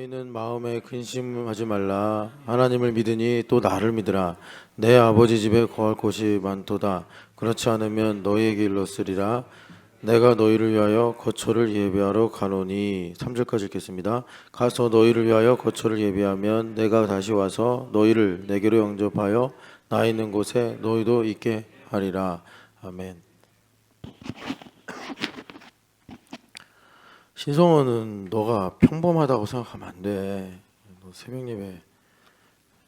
너희는 마음에 근심하지 말라. 하나님을 믿으니 또 나를 믿으라. 내 아버지 집에 거할 곳이 많도다. 그렇지 않으면 너희에게 일렀으리라. 내가 너희를 위하여 거처를 예비하러 가노니. 3절까지 읽겠습니다. 가서 너희를 위하여 거처를 예비하면 내가 다시 와서 너희를 내게로 영접하여 나 있는 곳에 너희도 있게 하리라. 아멘. 신성원은 너가 평범하다고 생각하면 안 돼. 너 새벽 예배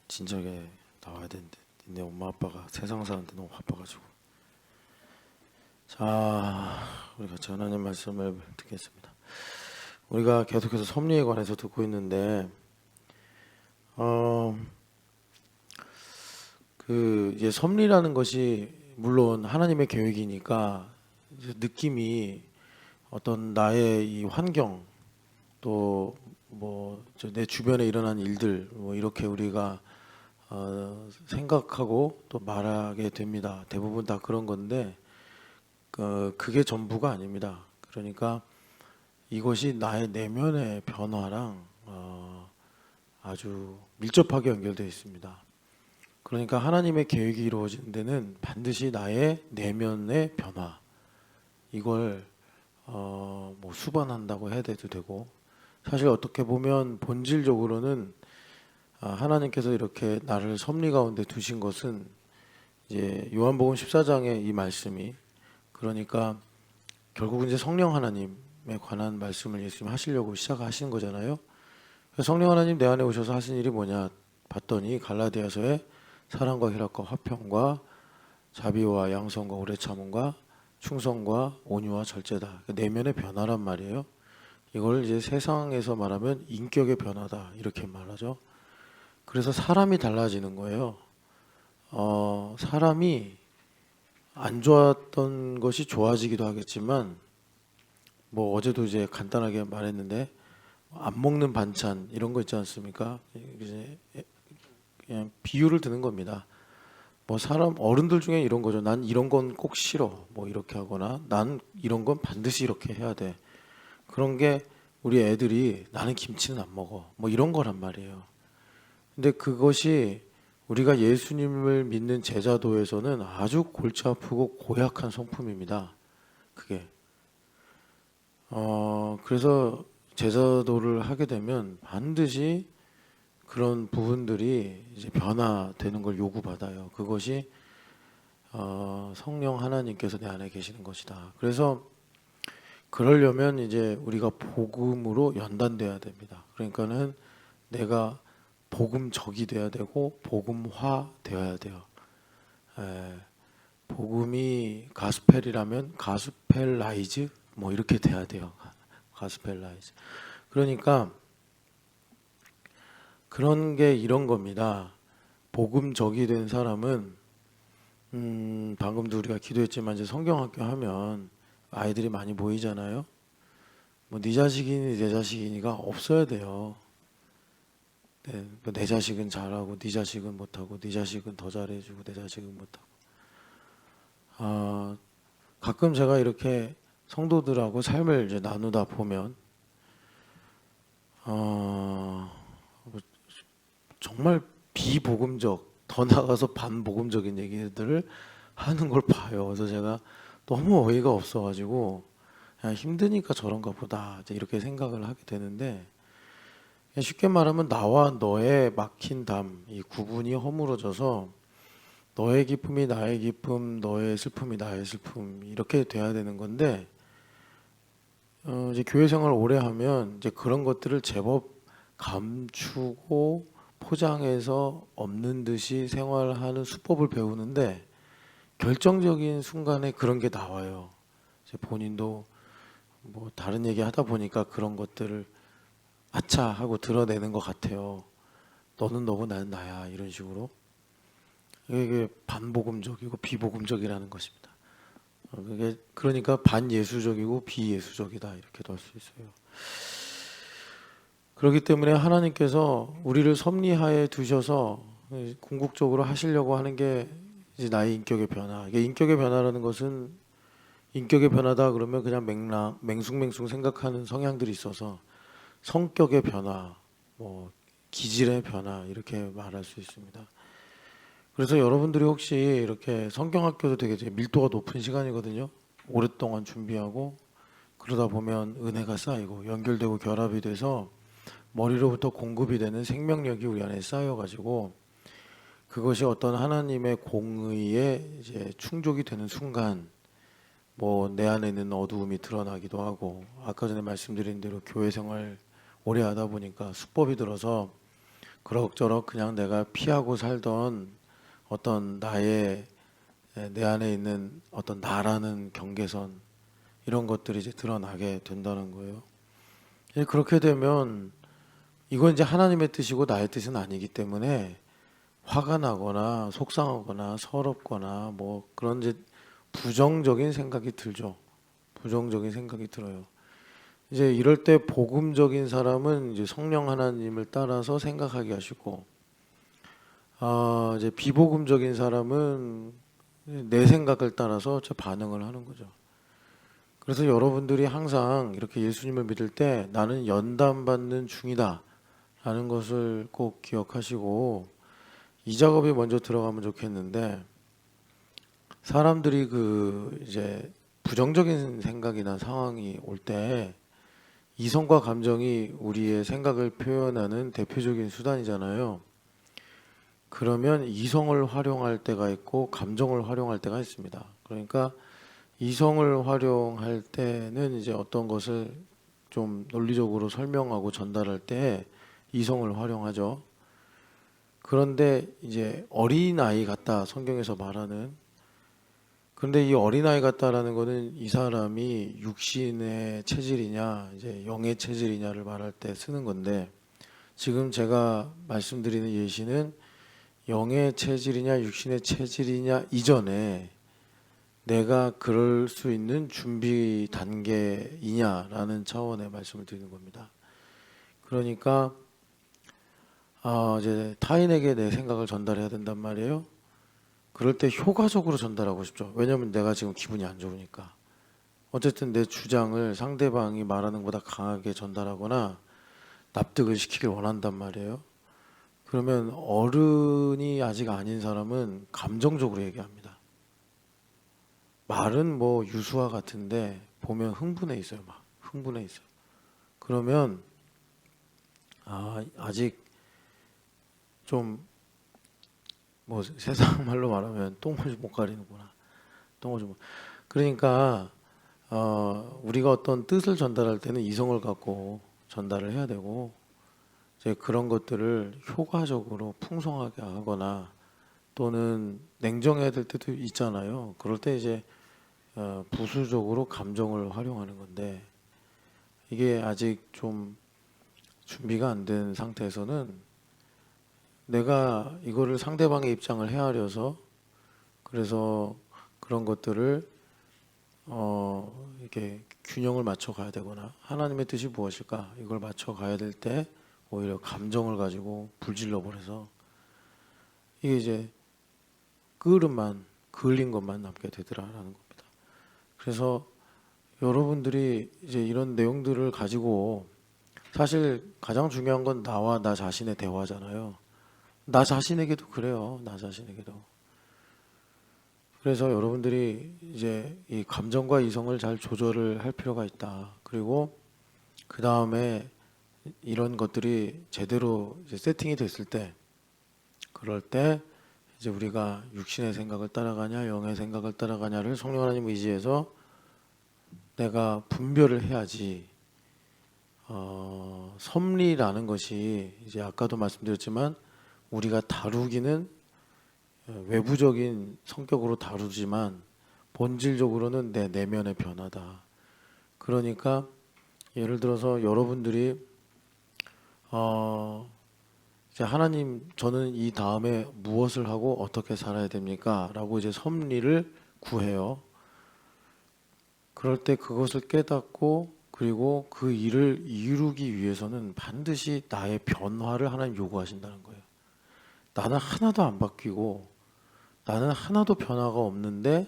진작에 나와야 되는데 네 엄마 아빠가 세상 사는데 너무 바빠가지고. 자, 우리 같이 하나님 말씀을 듣겠습니다. 우리가 계속해서 섭리에 관해서 듣고 있는데 이제 섭리라는 것이 물론 하나님의 계획이니까 느낌이 어떤 나의 이 환경 또 뭐 내 주변에 일어난 일들 뭐 이렇게 우리가 생각하고 또 말하게 됩니다. 대부분 다 그런 건데 그게 전부가 아닙니다. 그러니까 이것이 나의 내면의 변화랑 아주 밀접하게 연결되어 있습니다. 그러니까 하나님의 계획이 이루어지는 데는 반드시 나의 내면의 변화 이걸 뭐 수반한다고 해야 돼도 되고, 사실 어떻게 보면 본질적으로는 하나님께서 이렇게 나를 섭리 가운데 두신 것은 이제 요한복음 14장의 이 말씀이 그러니까 결국은 이제 성령 하나님에 관한 말씀을 예수님 하시려고 시작하신 거잖아요. 성령 하나님 내 안에 오셔서 하신 일이 뭐냐 봤더니 갈라디아서에 사랑과 희락과 화평과 자비와 양선과 오래 참음과 충성과 온유와 절제다. 내면의 변화란 말이에요. 이걸 이제 세상에서 말하면 인격의 변화다 이렇게 말하죠. 그래서 사람이 달라지는 거예요. 사람이 안 좋았던 것이 좋아지기도 하겠지만 뭐 어제도 이제 간단하게 말했는데 안 먹는 반찬 이런 거 있지 않습니까? 이제 그냥 비유를 드는 겁니다. 뭐 사람 어른들 중에 이런 거죠. 난 이런 건 꼭 싫어. 뭐 이렇게 하거나 난 이런 건 반드시 이렇게 해야 돼. 그런 게 우리 애들이 나는 김치는 안 먹어. 뭐 이런 거란 말이에요. 근데 그것이 우리가 예수님을 믿는 제자도에서는 아주 골치 아프고 고약한 성품입니다. 그게. 그래서 제자도를 하게 되면 반드시 그런 부분들이 이제 변화되는 걸 요구받아요. 그것이 성령 하나님께서 내 안에 계시는 것이다. 그래서 그러려면 이제 우리가 복음으로 연단돼야 됩니다. 그러니까는 내가 복음적이 돼야 되고 복음화 되어야 돼요. 복음이 가스펠이라면 가스펠라이즈 뭐 이렇게 돼야 돼요. 가스펠라이즈. 그러니까 그런 게 이런 겁니다. 복음적이 된 사람은 방금도 우리가 기도했지만 이제 성경학교 하면 아이들이 많이 보이잖아요. 뭐 네 자식이니 내 자식이니가 없어야 돼요. 네, 내 자식은 잘하고 네 자식은 못하고 네 자식은 더 잘해주고 내 자식은 못하고. 가끔 제가 이렇게 성도들하고 삶을 이제 나누다 보면 정말 비복음적 더 나아가서 반복음적인 얘기들을 하는 걸 봐요. 그래서 제가 너무 어이가 없어가지고 그냥 힘드니까 저런가 보다 이렇게 생각을 하게 되는데, 쉽게 말하면 나와 너의 막힌 담, 이 구분이 허물어져서 너의 기쁨이 나의 기쁨, 너의 슬픔이 나의 슬픔 이렇게 돼야 되는 건데, 이제 교회 생활을 오래 하면 이제 그런 것들을 제법 감추고 포장해서 없는 듯이 생활하는 수법을 배우는데 결정적인 순간에 그런 게 나와요. 이제 본인도 뭐 다른 얘기 하다 보니까 그런 것들을 아차 하고 드러내는 것 같아요. 너는 너고 나는 나야 이런 식으로. 이게 반복음적이고 비복음적이라는 것입니다. 그게 그러니까 반예수적이고 비예수적이다 이렇게도 할 수 있어요. 그렇기 때문에 하나님께서 우리를 섭리하에 두셔서 궁극적으로 하시려고 하는 게 이제 나의 인격의 변화. 이게 인격의 변화라는 것은 인격의 변화다 그러면 그냥 맹숭맹숭 생각하는 성향들이 있어서 성격의 변화, 뭐 기질의 변화 이렇게 말할 수 있습니다. 그래서 여러분들이 혹시 이렇게 성경학교도 되게 이제 밀도가 높은 시간이거든요. 오랫동안 준비하고 그러다 보면 은혜가 쌓이고 연결되고 결합이 돼서 머리로부터 공급이 되는 생명력이 우리 안에 쌓여가지고 그것이 어떤 하나님의 공의에 이제 충족이 되는 순간 뭐 내 안에 있는 어두움이 드러나기도 하고 아까 전에 말씀드린 대로 교회 생활 오래 하다 보니까 수법이 들어서 그럭저럭 그냥 내가 피하고 살던 어떤 나의 내 안에 있는 어떤 나라는 경계선 이런 것들이 이제 드러나게 된다는 거예요. 그렇게 되면 이건 이제 하나님의 뜻이고 나의 뜻은 아니기 때문에 화가 나거나 속상하거나 서럽거나 뭐 그런 이제 부정적인 생각이 들죠. 부정적인 생각이 들어요. 이제 이럴 때 복음적인 사람은 이제 성령 하나님을 따라서 생각하게 하시고, 이제 비복음적인 사람은 내 생각을 따라서 저 반응을 하는 거죠. 그래서 여러분들이 항상 이렇게 예수님을 믿을 때 나는 연단받는 중이다 라는 것을 꼭 기억하시고 이 작업이 먼저 들어가면 좋겠는데 사람들이 그 이제 부정적인 생각이나 상황이 올 때 이성과 감정이 우리의 생각을 표현하는 대표적인 수단이잖아요. 그러면 이성을 활용할 때가 있고 감정을 활용할 때가 있습니다. 그러니까 이성을 활용할 때는 이제 어떤 것을 좀 논리적으로 설명하고 전달할 때 이성을 활용하죠. 그런데 이제 어린아이 같다 성경에서 말하는 그런데 이 어린아이 같다라는 거는 이 사람이 육신의 체질이냐 이제 영의 체질이냐를 말할 때 쓰는 건데 지금 제가 말씀드리는 예시는 영의 체질이냐 육신의 체질이냐 이전에 내가 그럴 수 있는 준비 단계이냐라는 차원의 말씀을 드리는 겁니다. 그러니까 이제 타인에게 내 생각을 전달해야 된단 말이에요. 그럴 때 효과적으로 전달하고 싶죠. 왜냐하면 내가 지금 기분이 안 좋으니까. 어쨌든 내 주장을 상대방이 말하는 것보다 강하게 전달하거나 납득을 시키길 원한단 말이에요. 그러면 어른이 아직 아닌 사람은 감정적으로 얘기합니다. 말은 뭐 유수와 같은데 보면 흥분해 있어요. 막 흥분해 있어요. 그러면 아직 좀 뭐 세상 말로 말하면 똥을 못 가리는구나. 똥을 좀 그러니까 우리가 어떤 뜻을 전달할 때는 이성을 갖고 전달을 해야 되고 이제 그런 것들을 효과적으로 풍성하게 하거나 또는 냉정해야 될 때도 있잖아요. 그럴 때 이제 부수적으로 감정을 활용하는 건데 이게 아직 좀 준비가 안 된 상태에서는 내가 이거를 상대방의 입장을 헤아려서 그래서 그런 것들을 이렇게 균형을 맞춰 가야 되거나 하나님의 뜻이 무엇일까 이걸 맞춰 가야 될 때 오히려 감정을 가지고 불질러 버려서 이게 이제 그을음만 그을린 것만 남게 되더라라는 겁니다. 그래서 여러분들이 이제 이런 내용들을 가지고 사실 가장 중요한 건 나와 나 자신의 대화잖아요. 나 자신에게도 그래요. 나 자신에게도. 그래서 여러분들이 이제 이 감정과 이성을 잘 조절을 할 필요가 있다. 그리고 그 다음에 이런 것들이 제대로 이제 세팅이 됐을 때, 그럴 때 이제 우리가 육신의 생각을 따라가냐, 영의 생각을 따라가냐를 성령 하나님 의지해서 내가 분별을 해야지. 섭리라는 것이 이제 아까도 말씀드렸지만 우리가 다루기는 외부적인 성격으로 다루지만 본질적으로는 내 내면의 변화다. 그러니까 예를 들어서 여러분들이 이제 하나님 저는 이 다음에 무엇을 하고 어떻게 살아야 됩니까? 라고 이제 섭리를 구해요. 그럴 때 그것을 깨닫고 그리고 그 일을 이루기 위해서는 반드시 나의 변화를 하나님 요구하신다는 거예요. 나는 하나도 안 바뀌고 나는 하나도 변화가 없는데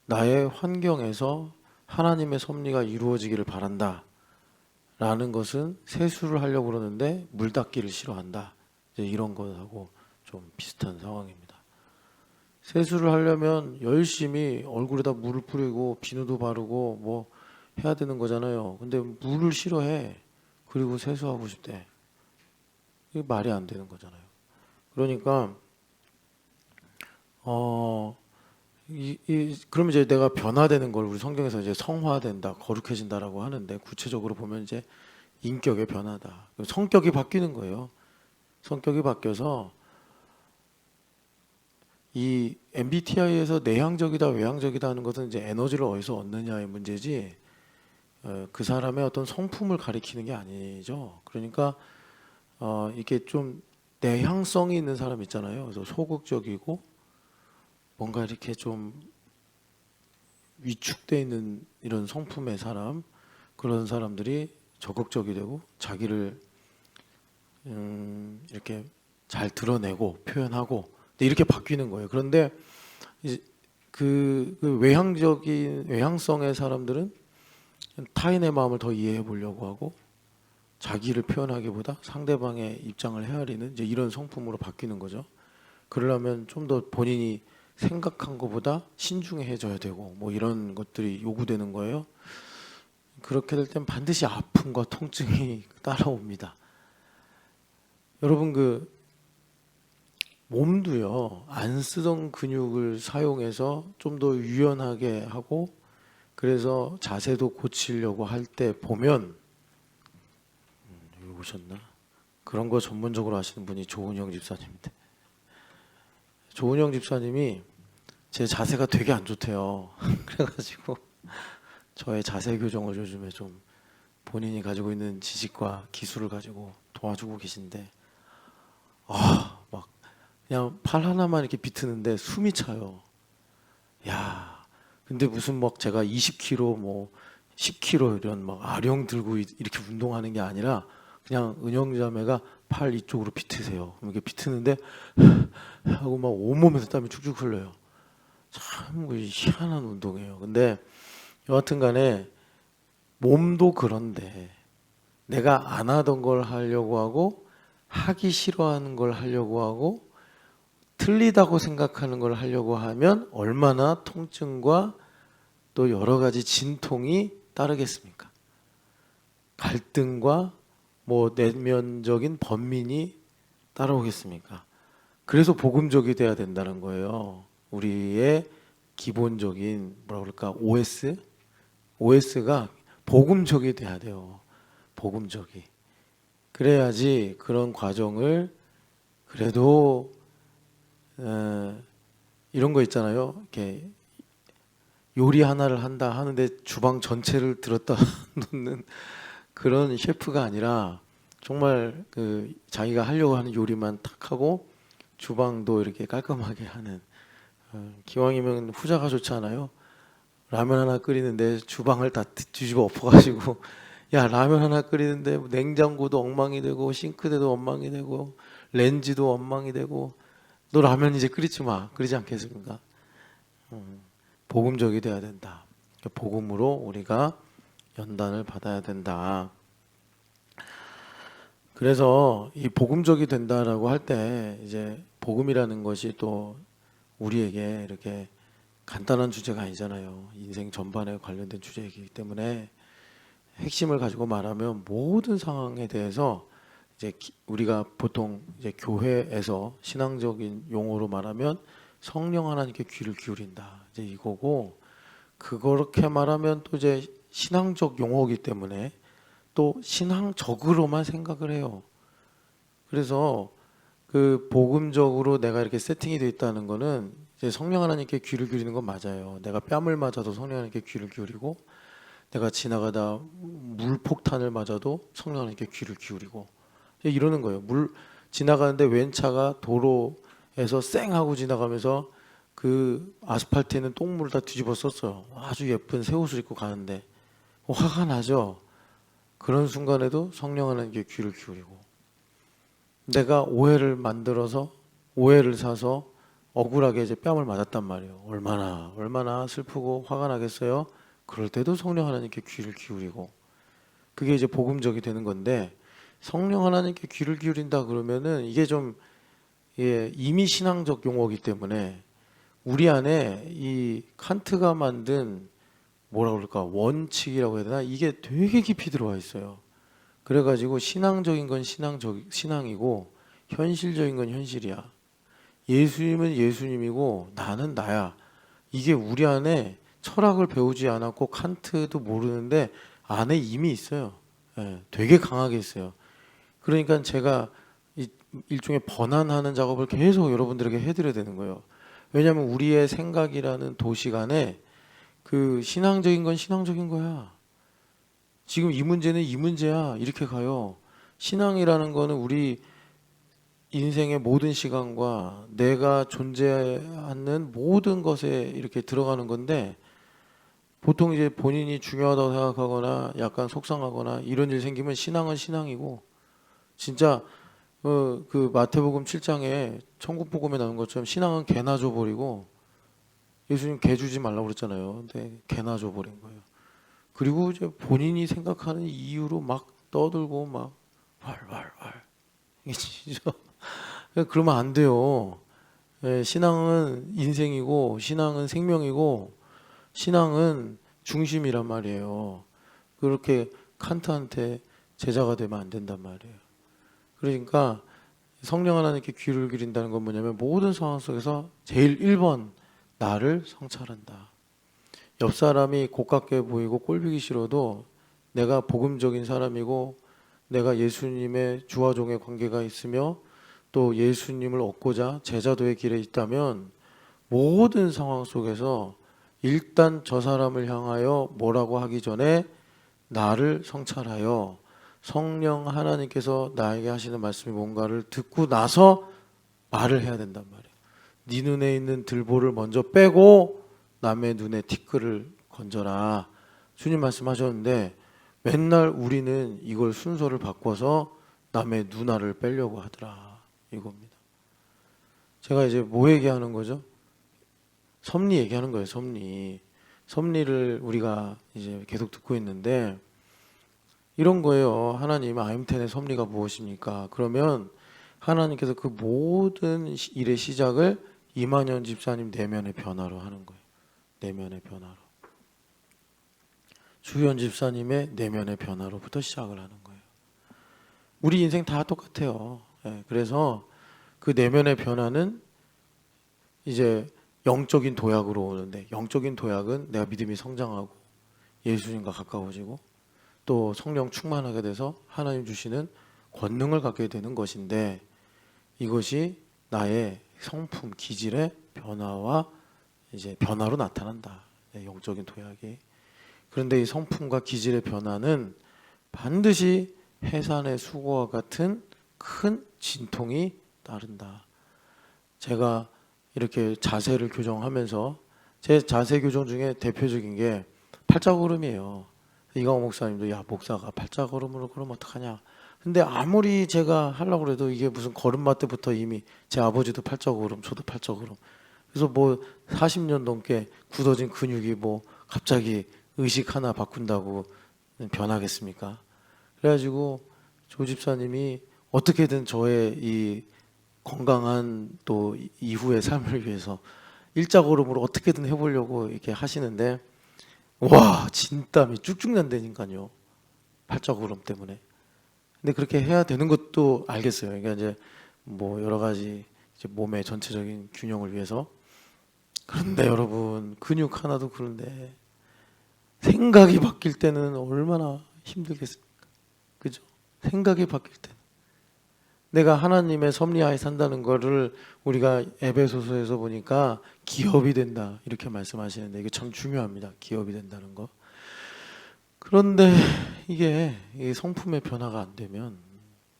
나의 환경에서 하나님의 섭리가 이루어지기를 바란다 라는 것은 세수를 하려고 그러는데 물 닦기를 싫어한다. 이제 이런 것하고 좀 비슷한 상황입니다. 세수를 하려면 열심히 얼굴에다 물을 뿌리고 비누도 바르고 뭐 해야 되는 거잖아요. 근데 물을 싫어해. 그리고 세수하고 싶대. 이게 말이 안 되는 거잖아요. 그러니까 그러면 이제 내가 변화되는 걸 우리 성경에서 이제 성화된다, 거룩해진다라고 하는데 구체적으로 보면 이제 인격의 변화다. 성격이 바뀌는 거예요. 성격이 바뀌어서 이 MBTI에서 내향적이다, 외향적이다 하는 것은 이제 에너지를 어디서 얻느냐의 문제지 그 사람의 어떤 성품을 가리키는 게 아니죠. 그러니까 이게 좀 내향성이 있는 사람 있잖아요. 그래서 소극적이고 뭔가 이렇게 좀 위축돼 있는 이런 성품의 사람, 그런 사람들이 적극적이 되고 자기를 이렇게 잘 드러내고 표현하고 이렇게 바뀌는 거예요. 그런데 그 외향적인 외향성의 사람들은 타인의 마음을 더 이해해 보려고 하고 자기를 표현하기보다 상대방의 입장을 헤아리는 이제 이런 성품으로 바뀌는 거죠. 그러려면 좀 더 본인이 생각한 것보다 신중해져야 되고 뭐 이런 것들이 요구되는 거예요. 그렇게 될 땐 반드시 아픔과 통증이 따라옵니다. 여러분 그 몸도요 안 쓰던 근육을 사용해서 좀 더 유연하게 하고 그래서 자세도 고치려고 할 때 보면 여기 오셨나? 그런 거 전문적으로 하시는 분이 조은영 집사님인데 조은영 집사님이 제 자세가 되게 안 좋대요. 그래가지고 저의 자세 교정을 요즘에 좀 본인이 가지고 있는 지식과 기술을 가지고 도와주고 계신데 막 그냥 팔 하나만 이렇게 비트는데 숨이 차요. 야, 근데 무슨 막 제가 20kg 뭐 10kg 이런 막 아령 들고 이렇게 운동하는 게 아니라 그냥 은영자매가 팔 이쪽으로 비트세요. 이렇게 비트는데 하고 막 온몸에서 땀이 축축 흘러요. 참 희한한 운동이에요. 근데 여하튼 간에 몸도 그런데 내가 안 하던 걸 하려고 하고 하기 싫어하는 걸 하려고 하고 틀리다고 생각하는 걸 하려고 하면 얼마나 통증과 또 여러 가지 진통이 따르겠습니까? 갈등과 뭐 내면적인 번민이 따라오겠습니까? 그래서 복음적이 돼야 된다는 거예요. 우리의 기본적인 뭐라 그럴까 OS가 복음적이 돼야 돼요. 복음적이. 그래야지 그런 과정을 그래도 이런 거 있잖아요. 이렇게 요리 하나를 한다 하는데 주방 전체를 들었다 놓는 그런 셰프가 아니라 정말 그 자기가 하려고 하는 요리만 탁 하고 주방도 이렇게 깔끔하게 하는 기왕이면 후자가 좋지 않아요? 라면 하나 끓이는데 주방을 다 뒤집어 엎어가지고 야 라면 하나 끓이는데 냉장고도 엉망이 되고 싱크대도 엉망이 되고 렌지도 엉망이 되고 너 라면 이제 끓이지 마. 그러지 않겠습니까? 복음적이 돼야 된다. 복음으로 우리가 연단을 받아야 된다. 그래서 이 복음적이 된다라고 할 때 이제 복음이라는 것이 또 우리에게 이렇게 간단한 주제가 아니잖아요. 인생 전반에 관련된 주제이기 때문에 핵심을 가지고 말하면 모든 상황에 대해서 이제 우리가 보통 이제 교회에서 신앙적인 용어로 말하면 성령 하나님께 귀를 기울인다. 이제 이거고 그렇게 말하면 또 이제 신앙적 용어이기 때문에 또 신앙적으로만 생각을 해요. 그래서 그 복음적으로 내가 이렇게 세팅이 되어 있다는 거는 이제 성령 하나님께 귀를 기울이는 건 맞아요. 내가 뺨을 맞아도 성령 하나님께 귀를 기울이고 내가 지나가다 물폭탄을 맞아도 성령 하나님께 귀를 기울이고 이러는 거예요. 물 지나가는데 웬 차가 도로에서 쌩 하고 지나가면서 그 아스팔트에는 똥물을 다 뒤집어 썼어요. 아주 예쁜 새 옷을 입고 가는데 화가 나죠. 그런 순간에도 성령 하나님께 귀를 기울이고 내가 오해를 만들어서 오해를 사서 억울하게 이제 뺨을 맞았단 말이에요. 얼마나 슬프고 화가 나겠어요. 그럴 때도 성령 하나님께 귀를 기울이고 그게 이제 복음적이 되는 건데 성령 하나님께 귀를 기울인다 그러면은 이게 좀 이미 신앙적 용어이기 때문에 우리 안에 이 칸트가 만든 뭐라 그럴까 원칙이라고 해야 되나 이게 되게 깊이 들어와 있어요. 그래가지고 신앙적인 건 신앙이고 현실적인 건 현실이야. 예수님은 예수님이고 나는 나야. 이게 우리 안에 철학을 배우지 않았고 칸트도 모르는데 안에 이미 있어요. 예, 되게 강하게 있어요. 그러니까 제가 일종의 번안하는 작업을 계속 여러분들에게 해드려야 되는 거예요. 왜냐하면 우리의 생각이라는 도식 안에 그 신앙적인 건 신앙적인 거야. 지금 이 문제는 이 문제야. 이렇게 가요. 신앙이라는 거는 우리 인생의 모든 시간과 내가 존재하는 모든 것에 이렇게 들어가는 건데 보통 이제 본인이 중요하다고 생각하거나 약간 속상하거나 이런 일 생기면 신앙은 신앙이고 진짜 그 마태복음 7장에 천국복음에 나온 것처럼 신앙은 개나 줘버리고 예수님 개 주지 말라고 그랬잖아요. 근데 개나 줘버린 거예요. 그리고 이제 본인이 생각하는 이유로 막 떠들고 막 왈왈왈 이게 진짜 그러면 안 돼요. 신앙은 인생이고 신앙은 생명이고 신앙은 중심이란 말이에요. 그렇게 칸트한테 제자가 되면 안 된단 말이에요. 그러니까 성령 하나님께 귀를 기린다는 건 뭐냐면 모든 상황 속에서 제일 1번 나를 성찰한다. 옆 사람이 고깝게 보이고 꼴보기 싫어도 내가 복음적인 사람이고 내가 예수님의 주와 종의 관계가 있으며 또 예수님을 얻고자 제자도의 길에 있다면 모든 상황 속에서 일단 저 사람을 향하여 뭐라고 하기 전에 나를 성찰하여 성령 하나님께서 나에게 하시는 말씀이 뭔가를 듣고 나서 말을 해야 된단 말이에요. 네 눈에 있는 들보를 먼저 빼고 남의 눈에 티끌을 건져라. 주님 말씀하셨는데 맨날 우리는 이걸 순서를 바꿔서 남의 눈알을 빼려고 하더라. 이겁니다. 제가 이제 뭐 얘기하는 거죠? 섭리 얘기하는 거예요. 섭리를 우리가 이제 계속 듣고 있는데 이런 거예요. 하나님 아임텐의 섭리가 무엇입니까? 그러면 하나님께서 그 모든 일의 시작을 이만현 집사님 내면의 변화로 하는 거예요. 내면의 변화로. 주현 집사님의 내면의 변화로부터 시작을 하는 거예요. 우리 인생 다 똑같아요. 그래서 그 내면의 변화는 이제 영적인 도약으로 오는데 영적인 도약은 내가 믿음이 성장하고 예수님과 가까워지고 또 성령 충만하게 돼서 하나님 주시는 권능을 갖게 되는 것인데 이것이 나의 성품, 기질의 변화와 이제 변화로 나타난다. 영적인 도약이. 그런데 이 성품과 기질의 변화는 반드시 해산의 수고와 같은 큰 진통이 따른다. 제가 이렇게 자세를 교정하면서 제 자세 교정 중에 대표적인 게 팔자걸음이에요. 이광호 목사님도 야 목사가 팔자걸음으로 그러면 어떡하냐. 근데 아무리 제가 하려고 해도 이게 무슨 걸음마 때부터 이미 제 아버지도 팔자걸음 저도 팔자걸음 그래서 뭐 40년 넘게 굳어진 근육이 뭐 갑자기 의식 하나 바꾼다고 변하겠습니까? 그래가지고 조 집사님이 어떻게든 저의 이 건강한 또 이후의 삶을 위해서 일자걸음으로 어떻게든 해보려고 이렇게 하시는데 와 진땀이 쭉쭉 난다니까요. 팔자걸음 때문에. 근데 그렇게 해야 되는 것도 알겠어요. 그러니까 이제 뭐 여러 가지 이제 몸의 전체적인 균형을 위해서. 그런데 여러분 근육 하나도 그런데 생각이 바뀔 때는 얼마나 힘들겠습니까? 그죠? 생각이 바뀔 때. 내가 하나님의 섭리하에 산다는 거를 우리가 에베소서에서 보니까 기업이 된다 이렇게 말씀하시는데 이게 참 중요합니다. 기업이 된다는 거. 그런데 이게 성품의 변화가 안 되면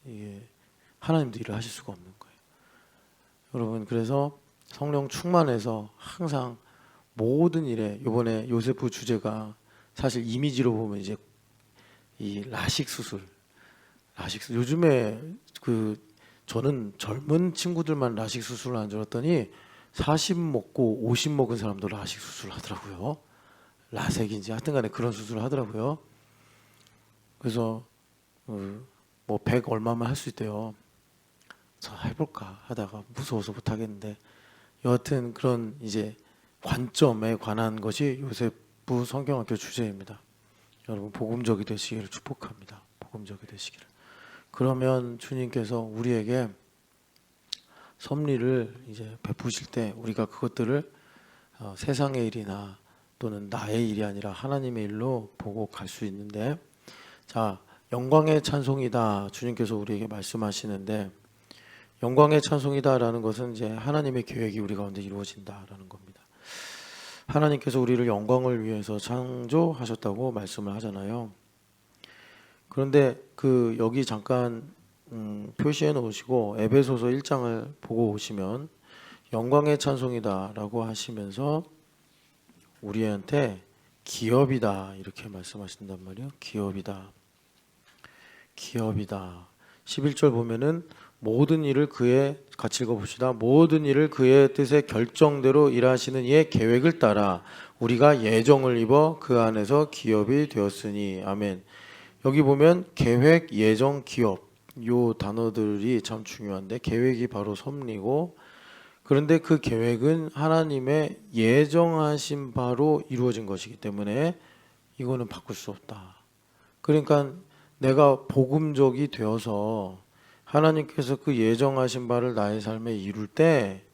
이게 하나님도 일을 하실 수가 없는 거예요. 여러분 그래서 성령 충만해서 항상 모든 일에 이번에 요세프 주제가 사실 이미지로 보면 이제 이 라식 수술 요즘에 저는 젊은 친구들만 라식 수술을 안 들었더니 40 먹고 50 먹은 사람도 라식 수술을 하더라고요. 라섹인지 하여튼간에 그런 수술을 하더라고요. 그래서 뭐 100 얼마만 할 수 있대요. 자, 해볼까 하다가 무서워서 못 하겠는데, 여하튼 그런 이제 관점에 관한 것이 요셉부 성경학교 주제입니다. 여러분 복음적이 되시기를 축복합니다. 복음적이 되시기를. 그러면 주님께서 우리에게 섭리를 이제 베푸실 때 우리가 그것들을 세상의 일이나 또는 나의 일이 아니라 하나님의 일로 보고 갈 수 있는데, 자, 영광의 찬송이다 주님께서 우리에게 말씀하시는데, 영광의 찬송이다라는 것은 이제 하나님의 계획이 우리 가운데 이루어진다라는 겁니다. 하나님께서 우리를 영광을 위해서 창조하셨다고 말씀을 하잖아요. 그런데 그 여기 잠깐 표시해 놓으시고 에베소서 1장을 보고 오시면 영광의 찬송이다라고 하시면서 우리한테 기업이다 이렇게 말씀하신단 말이에요. 기업이다. 기업이다. 11절 보면은 모든 일을 그의, 같이 읽어봅시다. 모든 일을 그의 뜻의 결정대로 일하시는 이의 계획을 따라 우리가 예정을 입어 그 안에서 기업이 되었으니. 아멘. 여기 보면 계획, 예정, 기업 요 단어들이 참 중요한데, 계획이 바로 섭리고, 그런데 그 계획은 하나님의 예정하신 바로 이루어진 것이기 때문에 이거는 바꿀 수 없다. 그러니까 내가 복음적이 되어서 하나님께서 그 예정하신 바를 나의 삶에 이룰 때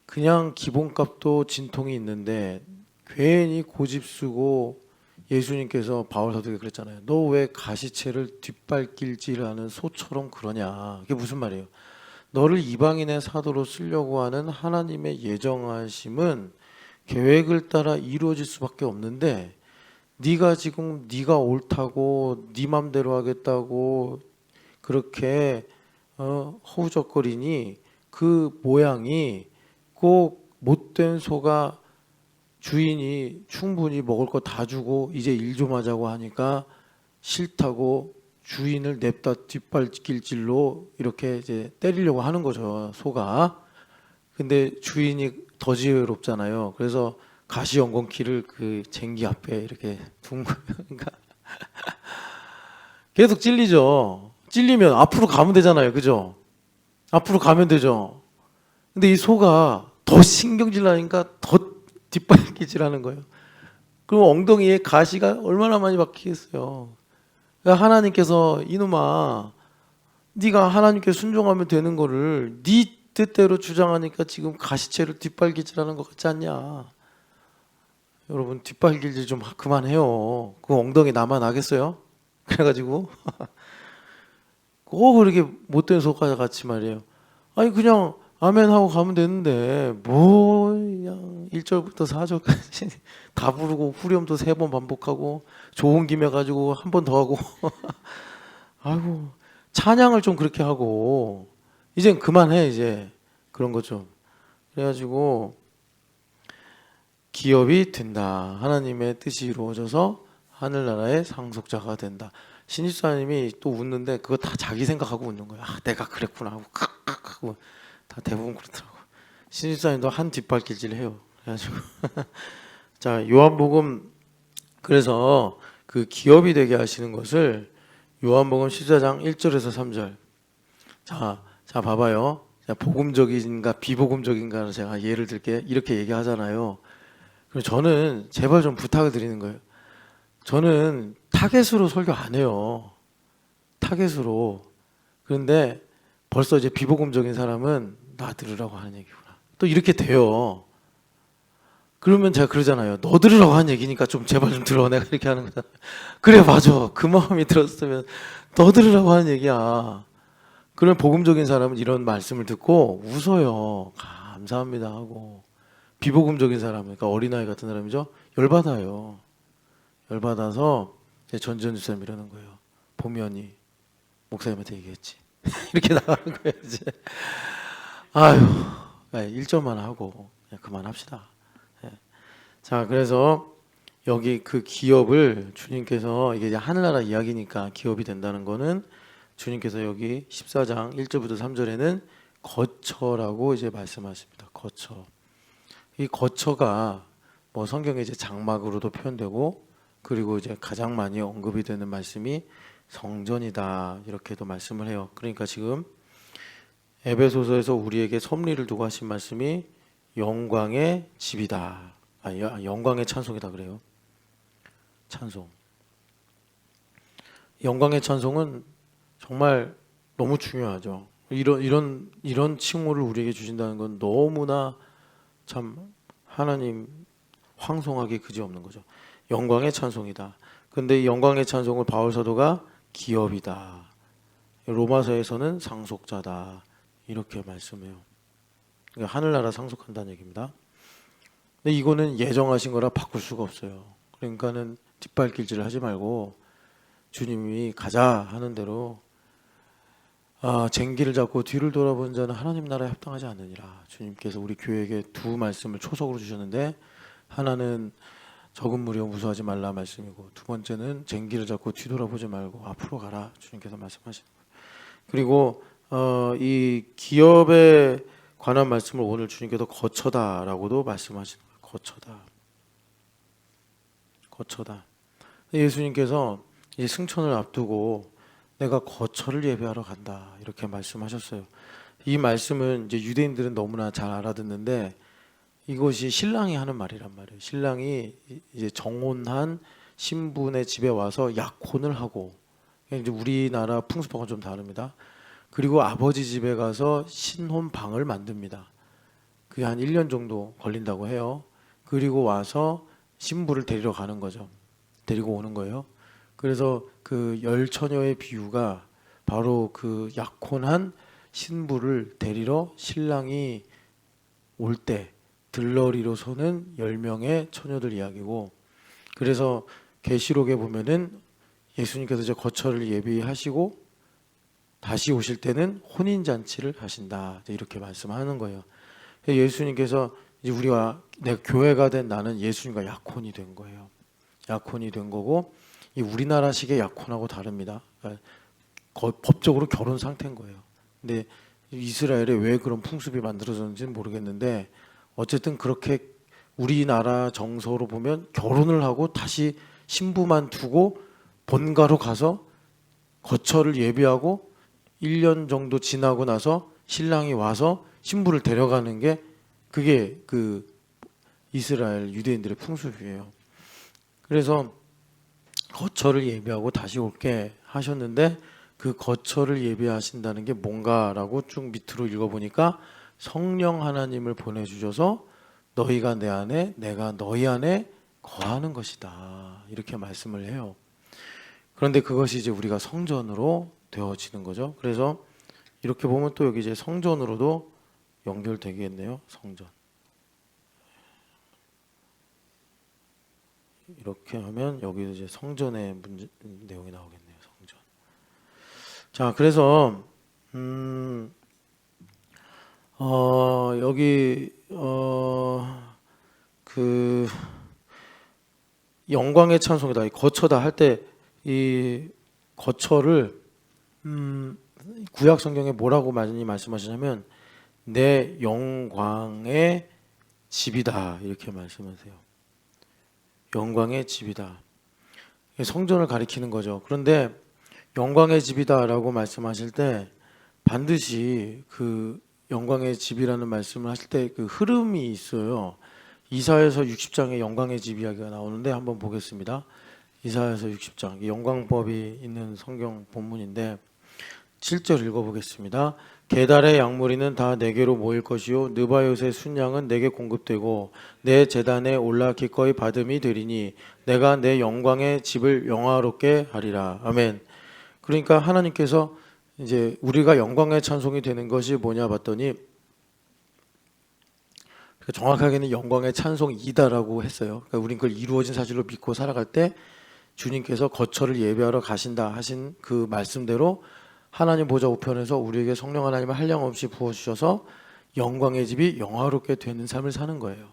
그냥 기본값도 진통이 있는데 괜히 고집쓰고, 예수님께서 바울 사도에게 그랬잖아요. 너 왜 가시채를 뒷발길질하는 소처럼 그러냐. 그게 무슨 말이에요? 너를 이방인의 사도로 쓰려고 하는 하나님의 예정하심은 계획을 따라 이루어질 수밖에 없는데, 네가 지금 네가 옳다고 네 맘대로 하겠다고 그렇게 허우적거리니 그 모양이 꼭 못된 소가 주인이 충분히 먹을 거 다 주고 이제 일 좀 하자고 하니까 싫다고 주인을 냅다 뒷발길질로 이렇게 이제 때리려고 하는 거죠, 소가. 근데 주인이 더 지혜롭잖아요. 그래서 가시연공키를 그 쟁기 앞에 이렇게 둔 거예요. 그러니까 계속 찔리죠. 찔리면 앞으로 가면 되잖아요, 그죠? 앞으로 가면 되죠. 근데 이 소가 더 신경질 나니까 더 뒷발길질하는 거예요. 그럼 엉덩이에 가시가 얼마나 많이 박히겠어요. 그러니까 하나님께서 이놈아, 네가 하나님께 순종하면 되는 거를 네 뜻대로 주장하니까 지금 가시채를 뒷발길질하는 것 같지 않냐. 여러분 뒷발길질 좀 그만해요. 그 엉덩이 나만 하겠어요? 그래가지고 꼭 그렇게 못된 소가 같이 말이에요. 아니 그냥 아멘 하고 가면 되는데 뭐 그냥 1절부터 4절까지 다 부르고 후렴도 3번 반복하고 좋은 김에 가지고 한 번 더 하고 아이고, 찬양을 좀 그렇게 하고 이젠 그만해. 이제 그런 거 좀. 그래가지고 기업이 된다. 하나님의 뜻이 이루어져서 하늘나라의 상속자가 된다. 신입사님이 또 웃는데 그거 다 자기 생각하고 웃는 거야. 아, 내가 그랬구나 하고 칵칵 하고 다 대부분 그렇더라고. 신입사님도 한 뒷발길질 해요. 그래가지고 자, 요한복음, 그래서 그 기업이 되게 하시는 것을 요한복음 14장 1절에서 3절. 자 봐봐요. 자, 복음적인가 비복음적인가를 제가 예를 들게 이렇게 얘기하잖아요. 그럼 저는 제발 좀 부탁을 드리는 거예요. 저는 타겟으로 설교 안 해요. 타겟으로. 그런데 벌써 이제 비복음적인 사람은 나 들으라고 하는 얘기구나. 또 이렇게 돼요. 그러면 제가 그러잖아요. 너 들으라고 하는 얘기니까 좀 제발 좀 들어. 내가 이렇게 하는 거잖아. 그래, 맞아. 그 마음이 들었으면 너 들으라고 하는 얘기야. 그런 복음적인 사람은 이런 말씀을 듣고 웃어요. 감사합니다 하고. 비복음적인 사람, 그러니까 어린아이 같은 사람이죠. 열받아요. 열받아서 전지현 이러는 거예요. 보면이 목사님한테 얘기했지. 이렇게 나가는 거예요. 이제 아유, 1절만 하고 그냥 그만합시다. 자, 그래서 여기 그 기업을 주님께서, 이게 이제 하늘나라 이야기니까 기업이 된다는 거는 주님께서 여기 14장 1절부터 3절에는 거처라고 이제 말씀하십니다. 거처. 이 거처가 뭐 성경에 이제 장막으로도 표현되고 그리고 이제 가장 많이 언급이 되는 말씀이 성전이다 이렇게도 말씀을 해요. 그러니까 지금 에베소서에서 우리에게 섭리를 두고 하신 말씀이 영광의 집이다. 영광의 찬송이다 그래요. 찬송. 영광의 찬송은 정말 너무 중요하죠. 이런 칭호를 우리에게 주신다는 건 너무나 참 하나님 황송하기 그지없는 거죠. 영광의 찬송이다. 근데 이 영광의 찬송을 바울 사도가 기업이다. 로마서에서는 상속자다. 이렇게 말씀해요. 그러니까 하늘나라 상속한다는 얘기입니다. 근데 이거는 예정하신 거라 바꿀 수가 없어요. 그러니까는 뒷발길질을 하지 말고 주님이 가자 하는 대로 쟁기를 잡고 뒤를 돌아본 자는 하나님 나라에 합당하지 않느니라. 주님께서 우리 교회에게 두 말씀을 초석으로 주셨는데 하나는 적은 무리여 무서워하지 말라 말씀이고 두 번째는 쟁기를 잡고 뒤돌아보지 말고 앞으로 가라 주님께서 말씀하시는 거예요. 그리고 이 기업에 관한 말씀을 오늘 주님께서 거처다라고도 말씀하시는 거예요. 거처다. 예수님께서 이 승천을 앞두고 내가 거처를 예배하러 간다 이렇게 말씀하셨어요. 이 말씀은 이제 유대인들은 너무나 잘 알아듣는데 이것이 신랑이 하는 말이란 말이에요. 신랑이 이제 정혼한 신분의 집에 와서 약혼을 하고 이제 우리나라 풍습하고는 좀 다릅니다. 그리고 아버지 집에 가서 신혼방을 만듭니다. 그게 한 1년 정도 걸린다고 해요. 그리고 와서 신부를 데리러 가는 거죠. 데리고 오는 거예요. 그래서 그 열처녀의 비유가 바로 그 약혼한 신부를 데리러 신랑이 올 때 들러리로 서는 10명의 처녀들 이야기고, 그래서 계시록에 보면은 예수님께서 이제 거처를 예비하시고 다시 오실 때는 혼인잔치를 하신다 이렇게 말씀하는 거예요. 예수님께서 이제 우리와 내가 교회가 된 나는 예수님과 약혼이 된 거예요. 약혼이 된 거고 이 우리나라식의 약혼하고 다릅니다. 그러니까 법적으로 결혼 상태인 거예요. 근데 이스라엘에 왜 그런 풍습이 만들어졌는지는 모르겠는데 어쨌든 그렇게 우리나라 정서로 보면 결혼을 하고 다시 신부만 두고 본가로 가서 거처를 예비하고 1년 정도 지나고 나서 신랑이 와서 신부를 데려가는 게 그게 그 이스라엘 유대인들의 풍습이에요. 그래서 거처를 예비하고 다시 올게 하셨는데 그 거처를 예비하신다는 게 뭔가라고 쭉 밑으로 읽어보니까 성령 하나님을 보내주셔서 너희가 내 안에 내가 너희 안에 거하는 것이다 이렇게 말씀을 해요. 그런데 그것이 이제 우리가 성전으로 되어지는 거죠. 그래서 이렇게 보면 또 여기 이제 성전으로도 연결되겠네요. 성전. 이렇게 하면 여기도 이제 성전의 내용이 나오겠네요. 성전. 자, 그래서 여기 그 영광의 찬송이다, 거처다 할 때 이 거처를 구약 성경에 뭐라고 많이 말씀하시냐면 내 영광의 집이다 이렇게 말씀하세요. 영광의 집이다. 성전을 가리키는 거죠. 그런데 영광의 집이다라고 말씀하실 때 반드시 그 영광의 집이라는 말씀을 하실 때 그 흐름이 있어요. 이사야서 60장에 영광의 집 이야기가 나오는데 한번 보겠습니다. 이사야서 60장 영광법이 있는 성경 본문인데 7절 읽어보겠습니다. 게달의 양무리는 다 내게로 모일 것이요 느바요의 순양은 내게 공급되고 내 제단에 올라 기꺼이 받음이 되리니 내가 내 영광의 집을 영화롭게 하리라. 아멘. 그러니까 하나님께서 이제 우리가 영광의 찬송이 되는 것이 뭐냐 봤더니 정확하게는 영광의 찬송이다라고 했어요. 그러니까 우린 그걸 이루어진 사실로 믿고 살아갈 때 주님께서 거처를 예배하러 가신다 하신 그 말씀대로 하나님 보좌 우편에서 우리에게 성령 하나님을 한량없이 부어주셔서 영광의 집이 영화롭게 되는 삶을 사는 거예요.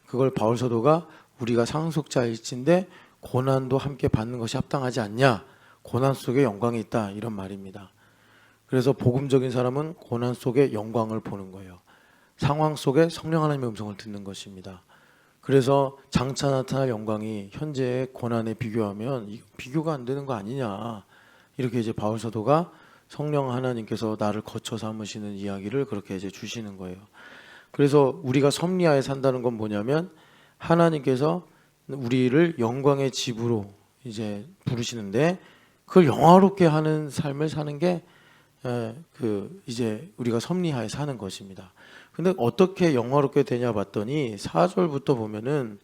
그걸 바울 사도가 우리가 상속자일진데 고난도 함께 받는 것이 합당하지 않냐, 고난 속에 영광이 있다 이런 말입니다. 그래서 복음적인 사람은 고난 속에 영광을 보는 거예요. 상황 속에 성령 하나님의 음성을 듣는 것입니다. 그래서 장차 나타날 영광이 현재의 고난에 비교하면 비교가 안 되는 거 아니냐. 이렇게 이제 바울 사도가 성령 하나님께서 나를 거쳐 삼으시는 이야기를 그렇게 이제 주시는 거예요. 그래서 우리가 섭리하에 산다는 건 뭐냐면 하나님께서 우리를 영광의 집으로 이제 부르시는데 그걸 영화롭게 하는 삶을 사는 게 이제 우리가 섭리하에 사는 것입니다. 근데 어떻게 영화롭게 되냐 봤더니 4절부터 보면은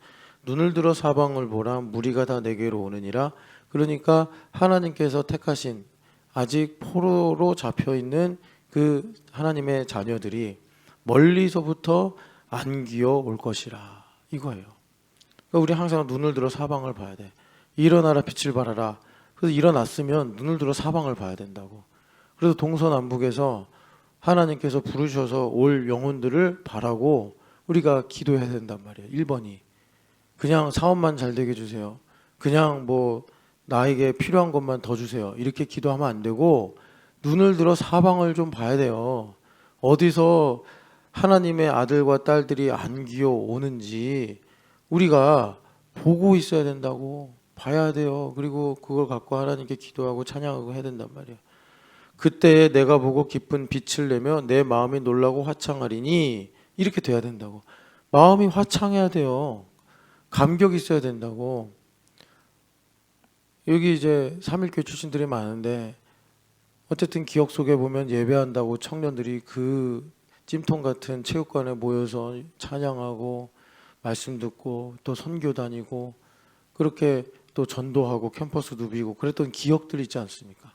눈을 들어 사방을 보라 무리가 다 내게로 오느니라. 그러니까 하나님께서 택하신 아직 포로로 잡혀 있는 그 하나님의 자녀들이 멀리서부터 안기어 올 것이라 이거예요. 그러니까 우리 항상 눈을 들어 사방을 봐야 돼. 일어나라 빛을 발하라. 그래서 일어났으면 눈을 들어 사방을 봐야 된다고. 그래서 동서남북에서 하나님께서 부르셔서 올 영혼들을 바라고 우리가 기도해야 된단 말이에요. 1번이 그냥 사업만 잘 되게 해주세요. 그냥 뭐 나에게 필요한 것만 더 주세요. 이렇게 기도하면 안 되고 눈을 들어 사방을 좀 봐야 돼요. 어디서 하나님의 아들과 딸들이 안기어 오는지 우리가 보고 있어야 된다고. 봐야 돼요. 그리고 그걸 갖고 하나님께 기도하고 찬양하고 해야 된단 말이에요. 그때 내가 보고 기쁜 빛을 내며 내 마음이 놀라고 화창하리니 이렇게 돼야 된다고. 마음이 화창해야 돼요. 감격이 있어야 된다고. 여기 이제 3일교회 출신들이 많은데 어쨌든 기억 속에 보면 예배한다고 청년들이 그 찜통 같은 체육관에 모여서 찬양하고 말씀 듣고 또 선교 다니고 그렇게 또 전도하고 캠퍼스 누비고 그랬던 기억들이 있지 않습니까?